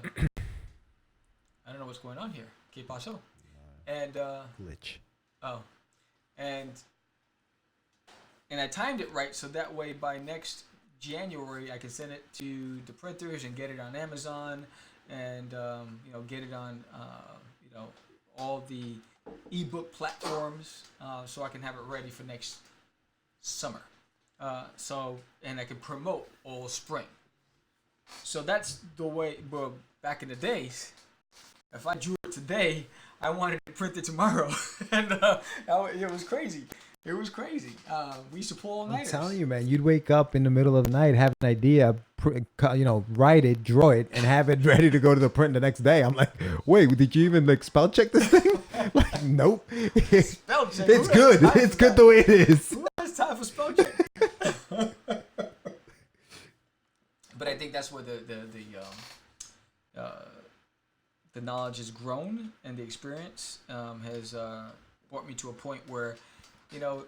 don't know what's going on here. Que paso? And glitch. Oh. And I timed it right so that way by next January I can send it to the printers and get it on Amazon and get it on all the ebook platforms so I can have it ready for next summer. And I can promote all spring. So that's the way. Well, back in the days, if I drew it today, I wanted to print it tomorrow, and it was crazy. It was crazy. We used to pull all-nighters. I'm telling you, man, you'd wake up in the middle of the night, have an idea, write it, draw it, and have it ready to go to the print the next day. I'm like, wait, did you even spell check this thing? Like, nope. Spell check. It's good. It's good the way it is. Who has time for spell check? But I think that's where the knowledge has grown and the experience has brought me to a point where, you know,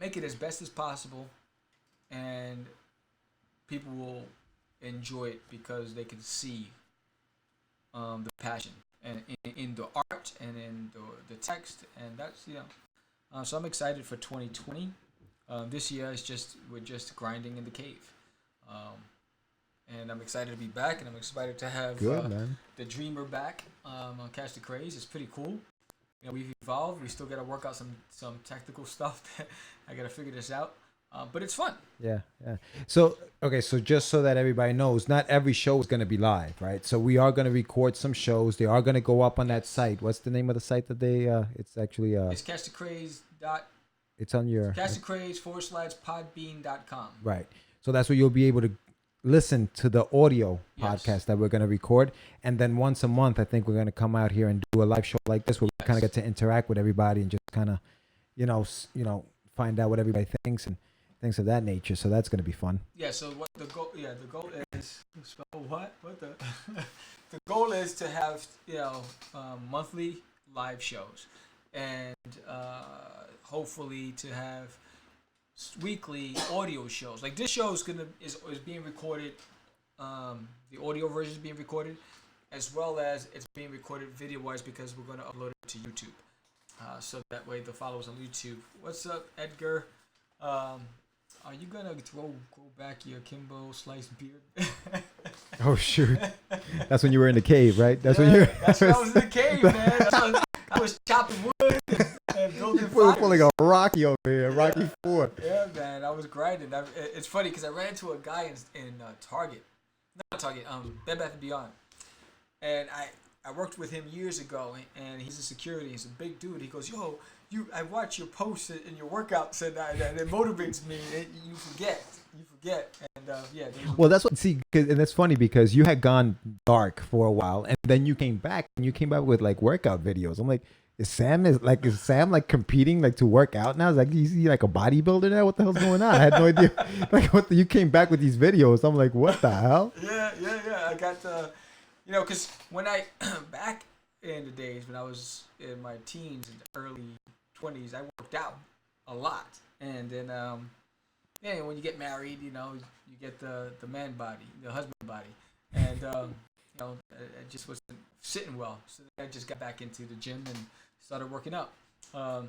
make it as best as possible, and people will enjoy it because they can see the passion and in the art and in the text, and that's, you know. So I'm excited for 2020. This year we're just grinding in the cave, and I'm excited to be back, and I'm excited to have the Dreamer back on Catch Da Craze. It's pretty cool. You know, we've evolved. We still got to work out some technical stuff. That I got to figure this out. But it's fun. Yeah. So just so that everybody knows, not every show is going to be live, right? So we are going to record some shows. They are going to go up on that site. What's the name of the site that they? It's actually it's Catch Da Craze. It's on your Catch Da Craze /podbean.com. Right. So that's where you'll be able to listen to the audio podcast that we're going to record, and then once a month, I think we're going to come out here and do a live show like this, where we kind of get to interact with everybody and just kind of, you know, find out what everybody thinks and things of that nature. So that's going to be fun. Yeah. So what the goal? Yeah, the goal is spell what? What the? The goal is to have, you know, monthly live shows, and hopefully to have weekly audio shows. Like this show is being recorded. The audio version is being recorded, as well as it's being recorded video wise, because we're going to upload it to YouTube. So that way the followers on YouTube. What's up, Edgar? Are you gonna grow back your Kimbo sliced beard? Oh shoot! That's when you were in the cave, right? That's when you. That's when I was in the cave, man. I was chopping wood and building fires. Pulling a Rocky over here, Rocky 4. Yeah, man, I was grinding. It's funny because I ran into a guy in Target, not Target, Bed Bath & Beyond, and I worked with him years ago, and he's a security. He's a big dude. He goes, "Yo, I watch your posts and your workouts, and it motivates me. You forget, and yeah." Well, that's what. See, and that's funny because you had gone dark for a while, and then you came back, with like workout videos. I'm like, is Sam like competing like to work out now? Is like, is he like a bodybuilder now? What the hell's going on? I had no idea. Like, you came back with these videos. I'm like, what the hell? Yeah. I got you know, because when I back in the days when I was in my teens and early 20s, I worked out a lot, and then when you get married, you know, you get the man body, the husband body, and you know, it just wasn't sitting well. So I just got back into the gym and started working out. I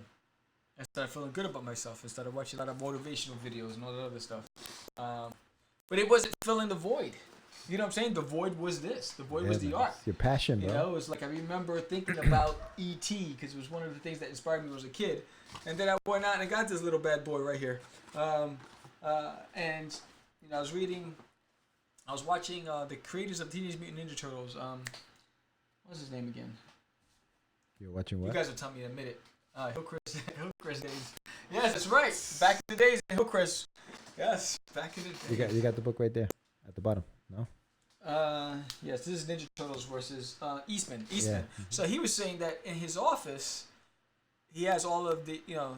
started feeling good about myself. I started watching a lot of motivational videos and all that other stuff. But it wasn't filling the void. You know what I'm saying? The void was this. The void was the art. Your passion, bro. You know, it was like I remember thinking about E.T. because it was one of the things that inspired me when I was a kid. And then I went out and I got this little bad boy right here. And you know, I was watching the creators of Teenage Mutant Ninja Turtles. What's his name again? You're watching what? You guys will tell me in a minute. Hillcrest days. Yes, that's right. Back in the days in Hillcrest. Yes, back in the days. You got the book right there at the bottom. No? Yes, this is Ninja Turtles versus Eastman. Yeah. So he was saying that in his office, he has all of the, you know,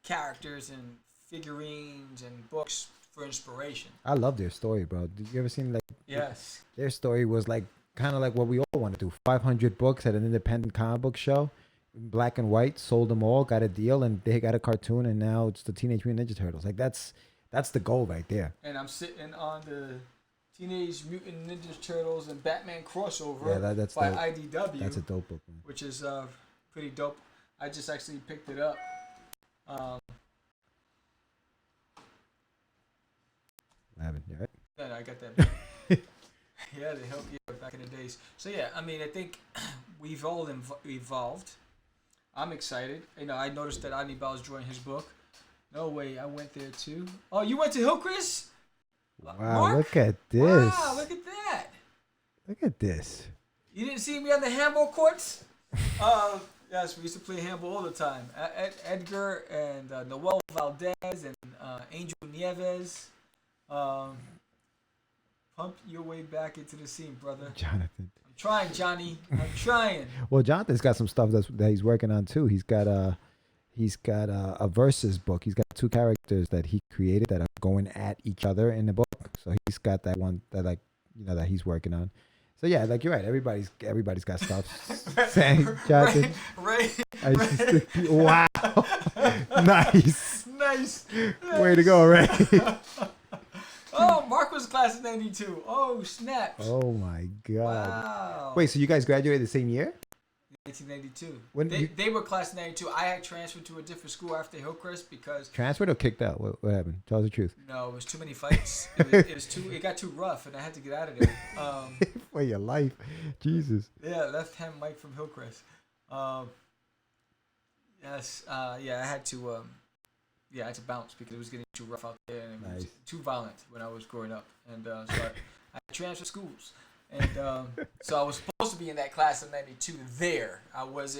characters and figurines and books for inspiration. I love their story, bro. Did you ever seen like? Yes. Their story was like kind of like what we all want to do. 500 books at an independent comic book show, black and white. Sold them all, got a deal, and they got a cartoon, and now it's the Teenage Mutant Ninja Turtles. Like that's the goal right there. And I'm sitting on the Teenage Mutant Ninja Turtles and Batman crossover that's by dope. IDW. That's a dope book, man. Which is pretty dope. I just actually picked it up. I haven't, right? Yeah, I got that. Yeah, they helped you back in the days. So yeah, I mean, I think we've all evolved. I'm excited. You know, I noticed that Anibal's drawing his book. No way, I went there too. Oh, you went to Hillcrest? Wow, Mark? look at this. Wow, look at that. Look at this. You didn't see me on the handball courts? Yes, we used to play handball all the time. Edgar and Noel Valdez and Angel Nieves. Pump your way back into the scene, brother. Jonathan. I'm trying, Johnny. I'm trying. Well, Jonathan's got some stuff that he's working on too. He's got a versus book. He's got 2 characters that he created that are going at each other in the book. So he's got that one that that he's working on. So yeah, like you're right. Everybody's got stuff. Saying Jonathan. Ray. I used to think, wow. Nice. Nice. Way to go, Ray. Oh, Mark was class of 92. Oh, snaps. Oh my God. Wow. Wait, so you guys graduated the same year? 1992. When They were class of 92. I had transferred to a different school after Hillcrest because transferred or kicked out? What happened? Tell us the truth. no, it was too many fights. It got too rough, and I had to get out of there. For your life, Jesus. Yeah, left-hand Mike from Hillcrest. Yes, yeah, I had to bounce because it was getting too rough out there and it was too violent when I was growing up, and so I transferred schools, and so I was supposed to be in that class of '92. There, I was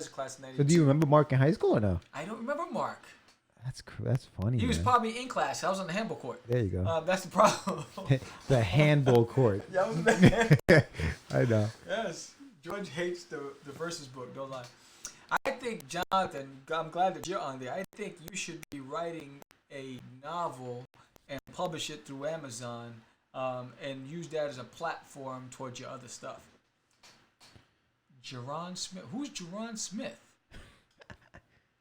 class of '92. So do you remember Mark in high school or no? I don't remember Mark. That's funny. He was man. probably in class. I was on the handball court. There you go. That's the problem. The handball court. Yeah, I was there. I know. Yes, George hates the versus book. Don't lie. I think, Jonathan, I'm glad that you're on there. I think you should be writing a novel and publish it through Amazon, and use that as a platform towards your other stuff. Jerron Smith. Who's Jerron Smith?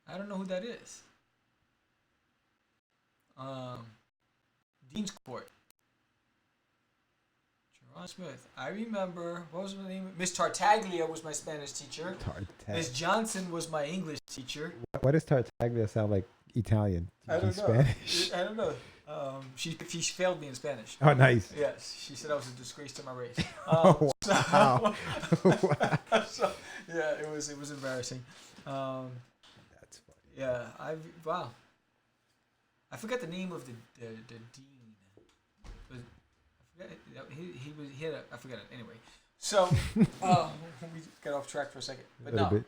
I don't know who that is. Dean's Court. Jerron Smith. I remember, what was her name? Miss Tartaglia was my Spanish teacher. Miss Johnson was my English teacher. Why does Tartaglia sound like Italian? I don't know. Spanish? I don't know. She failed me in Spanish. Oh, nice. Yes, she said I was a disgrace to my race. Oh, wow. So, yeah, it was embarrassing. That's funny. Yeah, wow. I forgot the name of the dean. I forgot it anyway. So we got off track for a second, but no. Bit.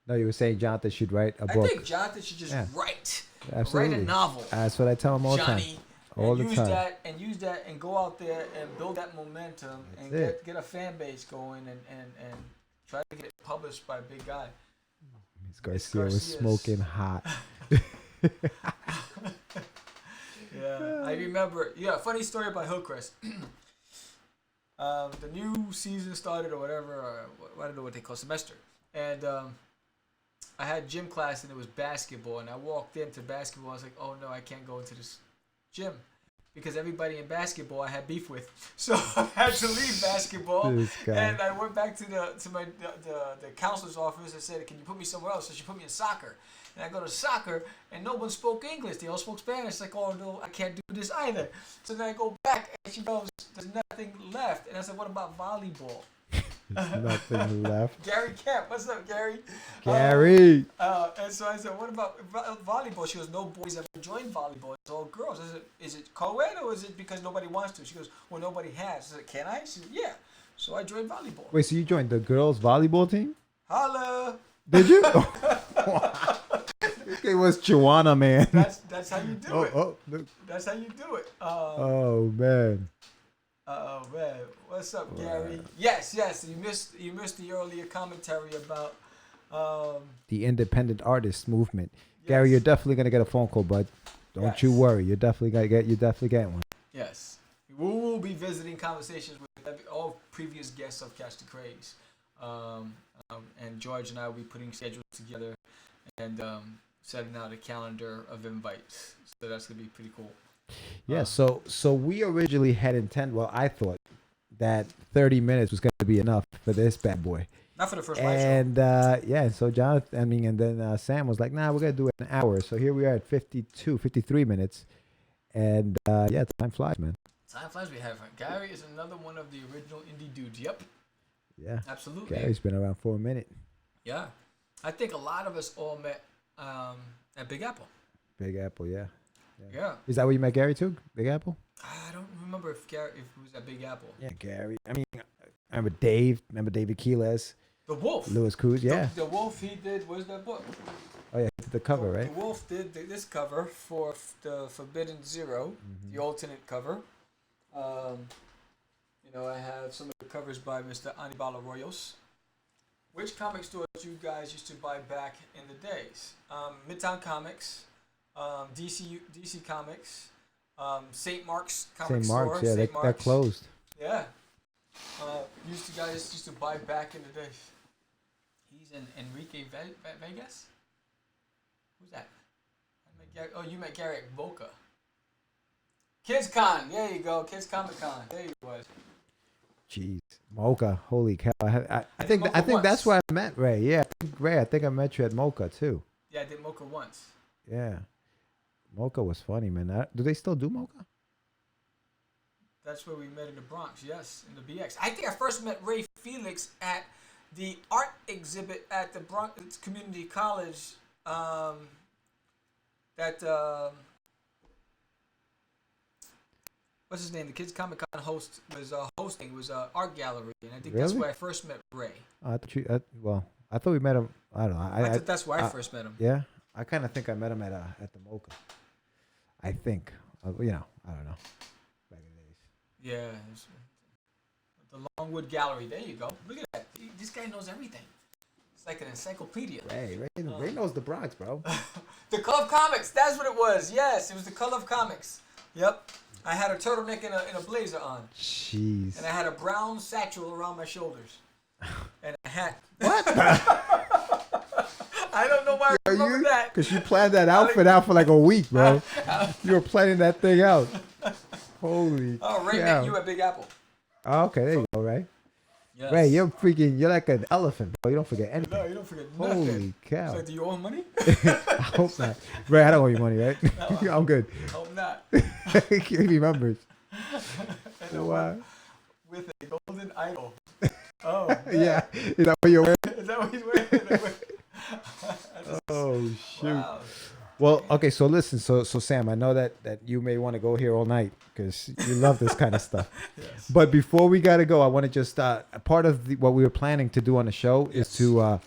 No, you were saying Jonathan should write a book. I think Jonathan should just write Absolutely. a novel. That's what I tell him all the time. All the time. Use that and go out there and build that momentum and get a fan base going and try to get it published by a big guy. Miss Garcia was smoking hot. Yeah, I remember. Yeah, funny story about Hillcrest. The new season started or whatever, or I don't know what they call semester, and I had gym class and it was basketball, and I walked into basketball. I was like, oh no, I can't go into this gym because everybody in basketball I had beef with, so I had to leave basketball. And I went back to the counselor's office and said, can you put me somewhere else? So she put me in soccer. And I go to soccer, and no one spoke English. They all spoke Spanish. Like, oh, no, I can't do this either. So then I go back, and she goes, there's nothing left. And I said, what about volleyball? There's nothing left. Gary Kemp. What's up, Gary? Gary. And so I said, what about volleyball? She goes, no boys ever joined volleyball. It's all girls. I said, is it co-ed, or is it because nobody wants to? She goes, well, nobody has. I said, can I? She said, yeah. So I joined volleyball. Wait, so you joined the girls' volleyball team? Holla. Did you? It was Chihuahua, man. That's how you do it. Look. That's how you do it. Oh man. Oh man, what's up, Gary? Yes. You missed the earlier commentary about the independent artist movement. Yes. Gary, you're definitely gonna get a phone call, bud. Don't you worry. You're definitely getting one. Yes, we will be visiting conversations with all previous guests of Catch Da Craze, and George and I will be putting schedules together and setting out a calendar of invites. So that's gonna be pretty cool. Yeah. So we originally had intent. Well, I thought that 30 minutes was gonna be enough for this bad boy. Not for the first live show. And so Jonathan, and then Sam was like, nah, we're going to do it an hour. So here we are at 53 minutes. And time flies, man. Time flies. We have Gary is another one of the original indie dudes. Yep. Yeah. Absolutely. Gary's been around for a minute. Yeah. I think a lot of us all met at Big Apple. Big Apple, yeah. Yeah. Is that where you met Gary too? Big Apple? I don't remember if it was at Big Apple. Yeah, Gary. I mean, I remember Dave. Remember David Quiles? The Wolf. Louis Cruz, yeah. The Wolf, he did, where's that book? Oh, yeah, the cover, right? The Wolf did this cover for the Forbidden Zero, the alternate cover. I have some of the covers by Mr. Anibal Arroyos. Which comic stores you guys used to buy back in the days? Midtown Comics, DC Comics, St. Mark's Comic Store. St. Mark's, yeah, that closed. Yeah. Guys used to buy back in the day. He's in Enrique Vegas. Who's that? You met Gary at Boca. KidsCon. There you go. Kids Comic Con. There you was. Jeez, Mocha. Holy cow! I think once. that's where I met Ray. Yeah, Ray. I think I met you at Mocha too. Yeah, I did Mocha once. Yeah, Mocha was funny, man. Do they still do Mocha? That's where we met in the Bronx. Yes, in the BX. I think I first met Ray Felix at the art exhibit at the Bronx Community College. What's his name? The Kids Comic Con host was hosting was art gallery, and I think that's Really? where I first met Ray. I thought we met him. I don't know. I think that's where I first met him. Yeah, I kind of think I met him at the Mocha. I think. I don't know. Back in the days. Yeah, the Longwood Gallery. There you go. Look at that. This guy knows everything. It's like an encyclopedia. Ray knows the Bronx, bro. The Color of Comics. That's what it was. Yes, it was the Color of Comics. Yep. I had a turtleneck and a blazer on. Jeez. And I had a brown satchel around my shoulders. And a hat. What? I don't know why I remember that. Because you planned that outfit out for like a week, bro. You were planning that thing out. Holy Ray cow. met you at Big Apple. Oh, okay, there you go, Ray. Yes. Ray, you're like an elephant, bro. You don't forget anything. No, you don't forget nothing. Holy cow. So, do you owe him money? I hope not. Ray, I don't owe you money, right? No. I'm good. Hope not. He remembers. Wow. With a golden idol. Oh, man. Yeah. Is that what you're wearing? Is that what he's wearing? Oh, shoot. Wow. Well, okay, so listen. So Sam, I know that you may want to go here all night because you love this kind of stuff. Yes. But before we got to go, I want to just, part of what we were planning to do on the show is to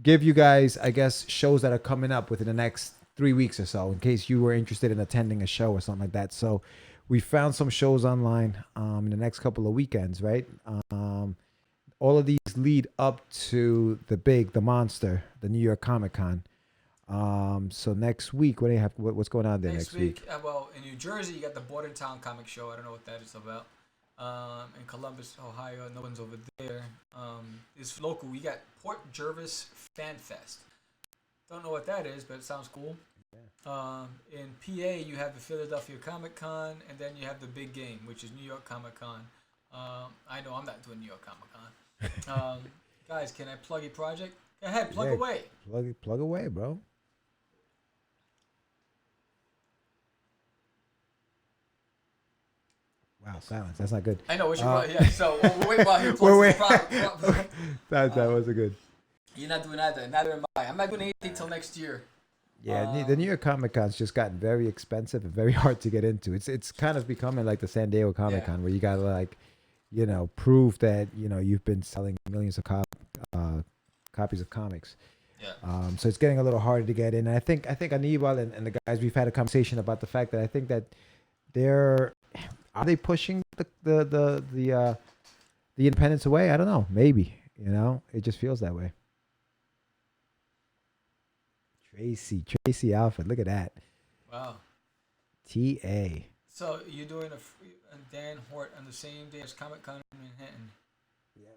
give you guys, I guess, shows that are coming up within the next 3 weeks or so, in case you were interested in attending a show or something like that. So we found some shows online in the next couple of weekends, right? All of these lead up to the monster, the New York Comic Con. So next week, what do you have? What's going on there next week? Well, in New Jersey, you got the Bordertown Comic Show. I don't know what that is about. In Columbus, Ohio, no one's over there. It's local. We got Port Jervis Fan Fest. Don't know what that is, but it sounds cool. Yeah. In PA, you have the Philadelphia Comic Con, and then you have the big game, which is New York Comic Con. I know I'm not doing New York Comic Con. Guys, can I plug a project? Go ahead, plug away. Plug away, bro. Wow, silence. That's not good. I know what you're yeah. So we'll wait while he plugs the product. That wasn't good. You're not doing either. Neither am I. I'm not doing anything till next year. Yeah, the New York Comic Con's just gotten very expensive and very hard to get into. It's kind of becoming like the San Diego Comic Con, where you gotta like, prove that you've been selling millions of copies of comics. Yeah. So it's getting a little harder to get in. And I think Anibal and the guys, we've had a conversation about the fact that I think that are they pushing the independents away? I don't know. Maybe. It just feels that way. Tracy Alfred, look at that. Wow. TA. So you're doing a Dan Hort on the same day as Comic Con in Manhattan. Yeah.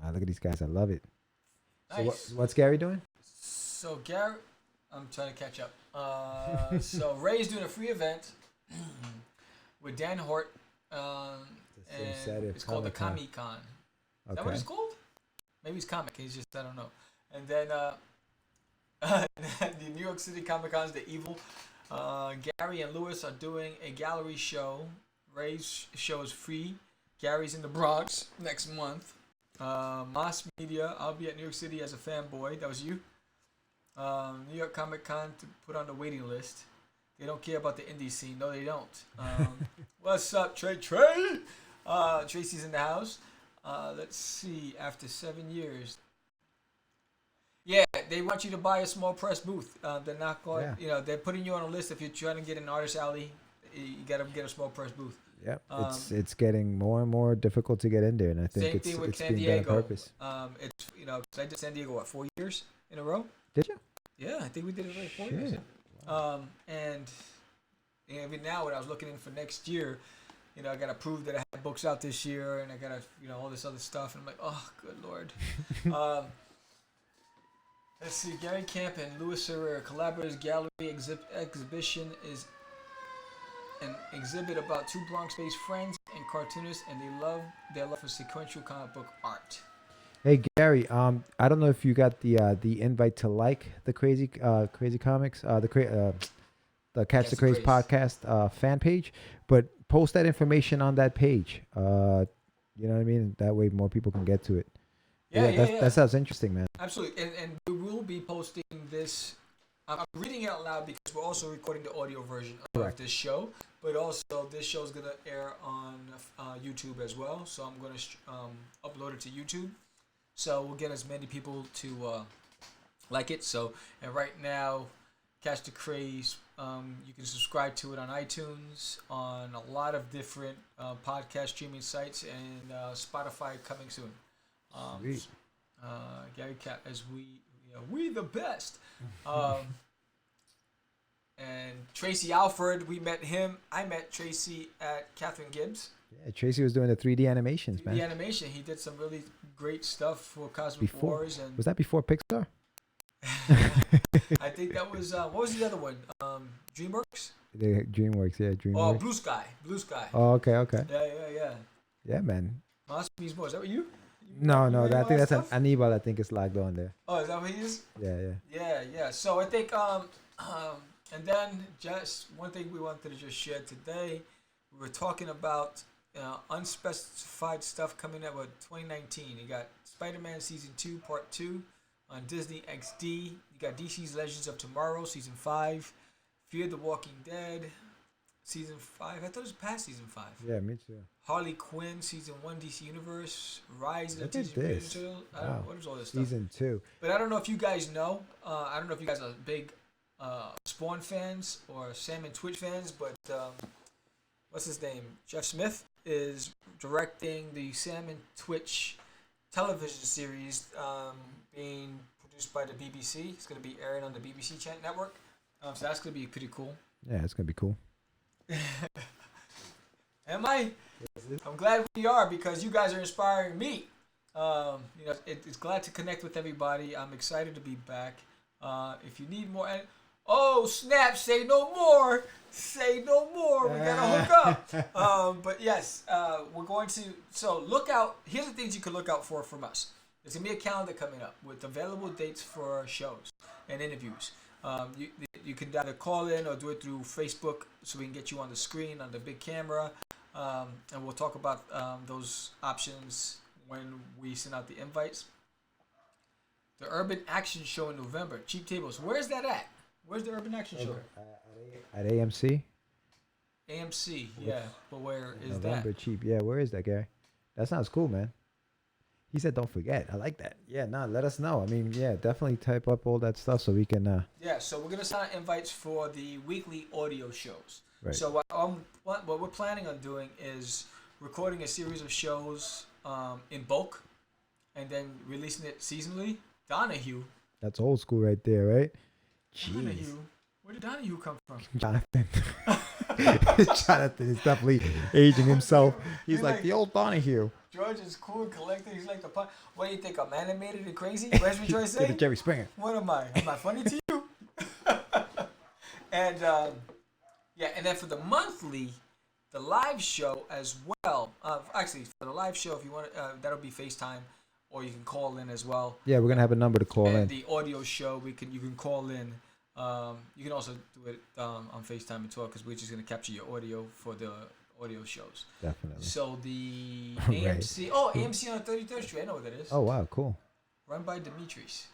Wow, look at these guys. I love it. Nice. So what's Gary doing? So Gary, I'm trying to catch up. So Ray's doing a free event with Dan Hort. And it's called the Comic-Con. Is that what it's called? Maybe it's Comic. He's just, I don't know. And then the New York City Comic Con is the Evil. Gary and Lewis are doing a gallery show. Ray's show is free. Gary's in the Bronx next month. Moss Media, I'll be at New York City as a fanboy. That was you. New York Comic Con to put on the waiting list. They don't care about the indie scene. No, they don't. What's up, Trey? Tracy's in the house. Let's see. After 7 years. Yeah, they want you to buy a small press booth. They're not going. They're putting you on a list if you're trying to get an artist alley. You got to get a small press booth. Yep, it's getting more and more difficult to get in there, and I think it's San being Diego. done on purpose. It's 'cause I did San Diego 4 years in a row. Did you? Yeah, I think we did it like 4 years. Wow. And even now, when I was looking in for next year, I gotta prove that I have books out this year, and I gotta, all this other stuff. And I'm like, oh, good lord. Let's see. Gary Camp and Louis Serrer Collaborators Gallery exhibition is an exhibit about two Bronx-based friends and cartoonists, and their love for sequential comic book art. Hey Gary, I don't know if you got the invite to like the crazy comics, the Catch the Craze podcast fan page, but post that information on that page. You know what I mean? That way more people can get to it. Yeah. That sounds interesting, man. Absolutely, and we will be posting this. I'm reading it out loud because we're also recording the audio version of this show, but also this show is gonna air on YouTube as well. So I'm gonna upload it to YouTube. So we'll get as many people to like it. So, and right now, Catch the Craze, you can subscribe to it on iTunes, on a lot of different podcast streaming sites, and Spotify coming soon. Sweet. Gary Cat, as we the best. And Tracy Alford, we met him. I met Tracy at Catherine Gibbs. Yeah, Tracy was doing the 3D animations, man. 3D animation. He did some really great stuff for Cosmic Wars. And was that before Pixar? I think that was what was the other one? DreamWorks. DreamWorks, yeah, DreamWorks. Oh, Blue Sky. Oh, okay. Yeah. Yeah, man. Masterpiece More. Is that what you? No, I think that's an Anibal. I think it's logged on there. Oh, is that what he is? Yeah. So I think and then just one thing we wanted to just share today, we were talking about unspecified stuff coming up with 2019. You got Spider-Man Season 2, Part 2 on Disney XD. You got DC's Legends of Tomorrow, Season 5. Fear the Walking Dead, Season 5. I thought it was past Season 5. Yeah, me too. Harley Quinn, Season 1, DC Universe. Rise of the Look at Teenage this. Mutant Ninja Turtles. I don't know, what is all this stuff? Season 2. But I don't know if you guys know. I don't know if you guys are big Spawn fans or Sam and Twitch fans, but what's his name? Jeff Smith is directing the Sam and Twitch television series being produced by the BBC. It's going to be airing on the BBC network. So that's going to be pretty cool. Yeah, it's going to be cool. Am I? I'm glad we are because you guys are inspiring me. It's glad to connect with everybody. I'm excited to be back. If you need more... Oh, snap! Say no more! Say no more! We gotta hook up! But yes, we're going to... So look out... Here's the things you can look out for from us. There's going to be a calendar coming up with available dates for shows and interviews. You can either call in or do it through Facebook so we can get you on the screen, on the big camera. And we'll talk about those options when we send out the invites. The Urban Action Show in November. Cheap Tables. Where's that at? Where's the Urban Action Show? At AMC? AMC, yeah. But where is November that? Cheap. Yeah, where is that, Gary? That sounds cool, man. He said, don't forget. I like that. Yeah, let us know. I mean, yeah, definitely type up all that stuff so we can... Yeah, so we're going to send out invites for the weekly audio shows. Right. So what we're planning on doing is recording a series of shows in bulk and then releasing it seasonally. Donahue. That's old school right there, right? Jeez. Donahue. Where did Donahue come from? Jonathan. Jonathan is definitely aging himself. He's like the old Donahue. George is cool, collected. He's like the pun. What do you think? I'm animated and crazy? Where's me Joy saying? Jerry Springer. What am I? Am I funny to you? And and then for the monthly, the live show as well. Actually, for the live show, if you want, that'll be FaceTime, or you can call in as well. Yeah, we're gonna have a number to call in. The audio show, you can call in. You can also do it on FaceTime as well because we're just gonna capture your audio for the audio shows. Definitely. So the AMC, AMC on 33rd Street. I know what that is. Oh wow, cool. Run by Demetrius.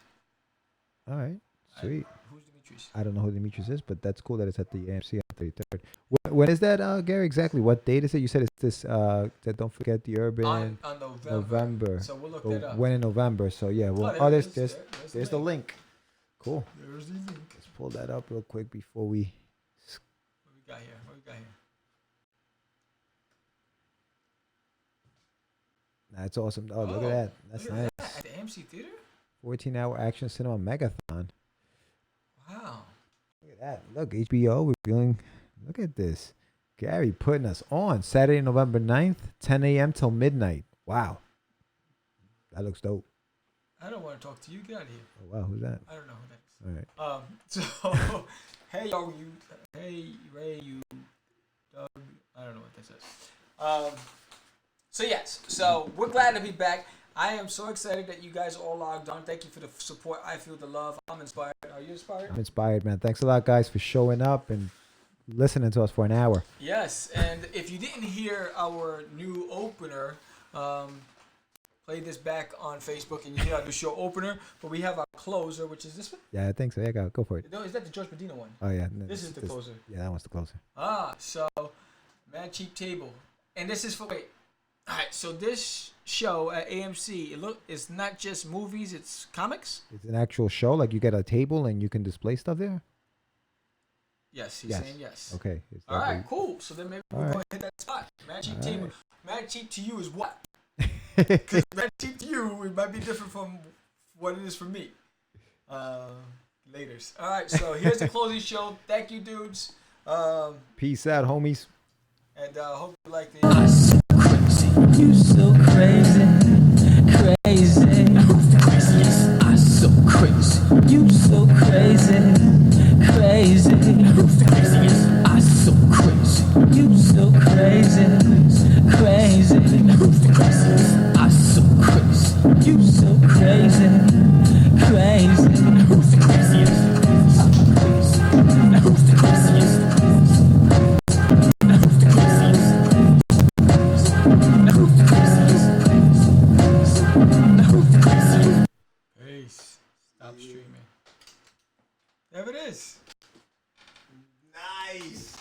All right, sweet. Who's Demetrius? I don't know who Demetrius is, but that's cool that it's at the AMC on 33rd. When is that, Gary? Exactly. What date is it? You said it's this. That don't forget the Urban. On November. So we'll look that up. When in November? So yeah. Well, there's the link. Cool. There's the link. Let's pull that up real quick before we. What we got here? That's awesome. Oh, look at that. That's nice. That at the AMC Theater? 14-hour action cinema megathon. Wow. Look at that. Look, HBO revealing. Look at this. Gary putting us on Saturday, November 9th, 10 a.m. till midnight. Wow. That looks dope. I don't want to talk to you. Get out of here. Oh, wow. Who's that? I don't know who that is. All right. So, hey, hey, Ray, you, Doug, I don't know what that says. So yes, so we're glad to be back. I am so excited that you guys all logged on. Thank you for the support. I feel the love. I'm inspired. Are you inspired? I'm inspired, man. Thanks a lot, guys, for showing up and listening to us for an hour. Yes, and if you didn't hear our new opener, play this back on Facebook and you hear our new show opener. But we have our closer, which is this one. Yeah, I think so. Yeah, go for it. No, is that the George Medina one? Oh, yeah. This is the closer. Yeah, that one's the closer. So Mad Cheap Table, and this is for wait. All right, so this show at AMC, it's not just movies; it's comics. It's an actual show. Like you get a table and you can display stuff there. Yes, he's saying yes. Okay. All right, cool. So then maybe we'll go and hit that spot. Mad Cheap Table. Mad Cheap to you is what? Because Mad Cheap to you, it might be different from what it is for me. Laters. All right, so here's the closing show. Thank you, dudes. Peace out, homies. And hope you like the. You so crazy, crazy. I so crazy. You so crazy, crazy. I so crazy. You so crazy, crazy. I so crazy. You so crazy, crazy. Who's the craziest? Who's the craziest? Peace. Stop streaming. There it is. Nice.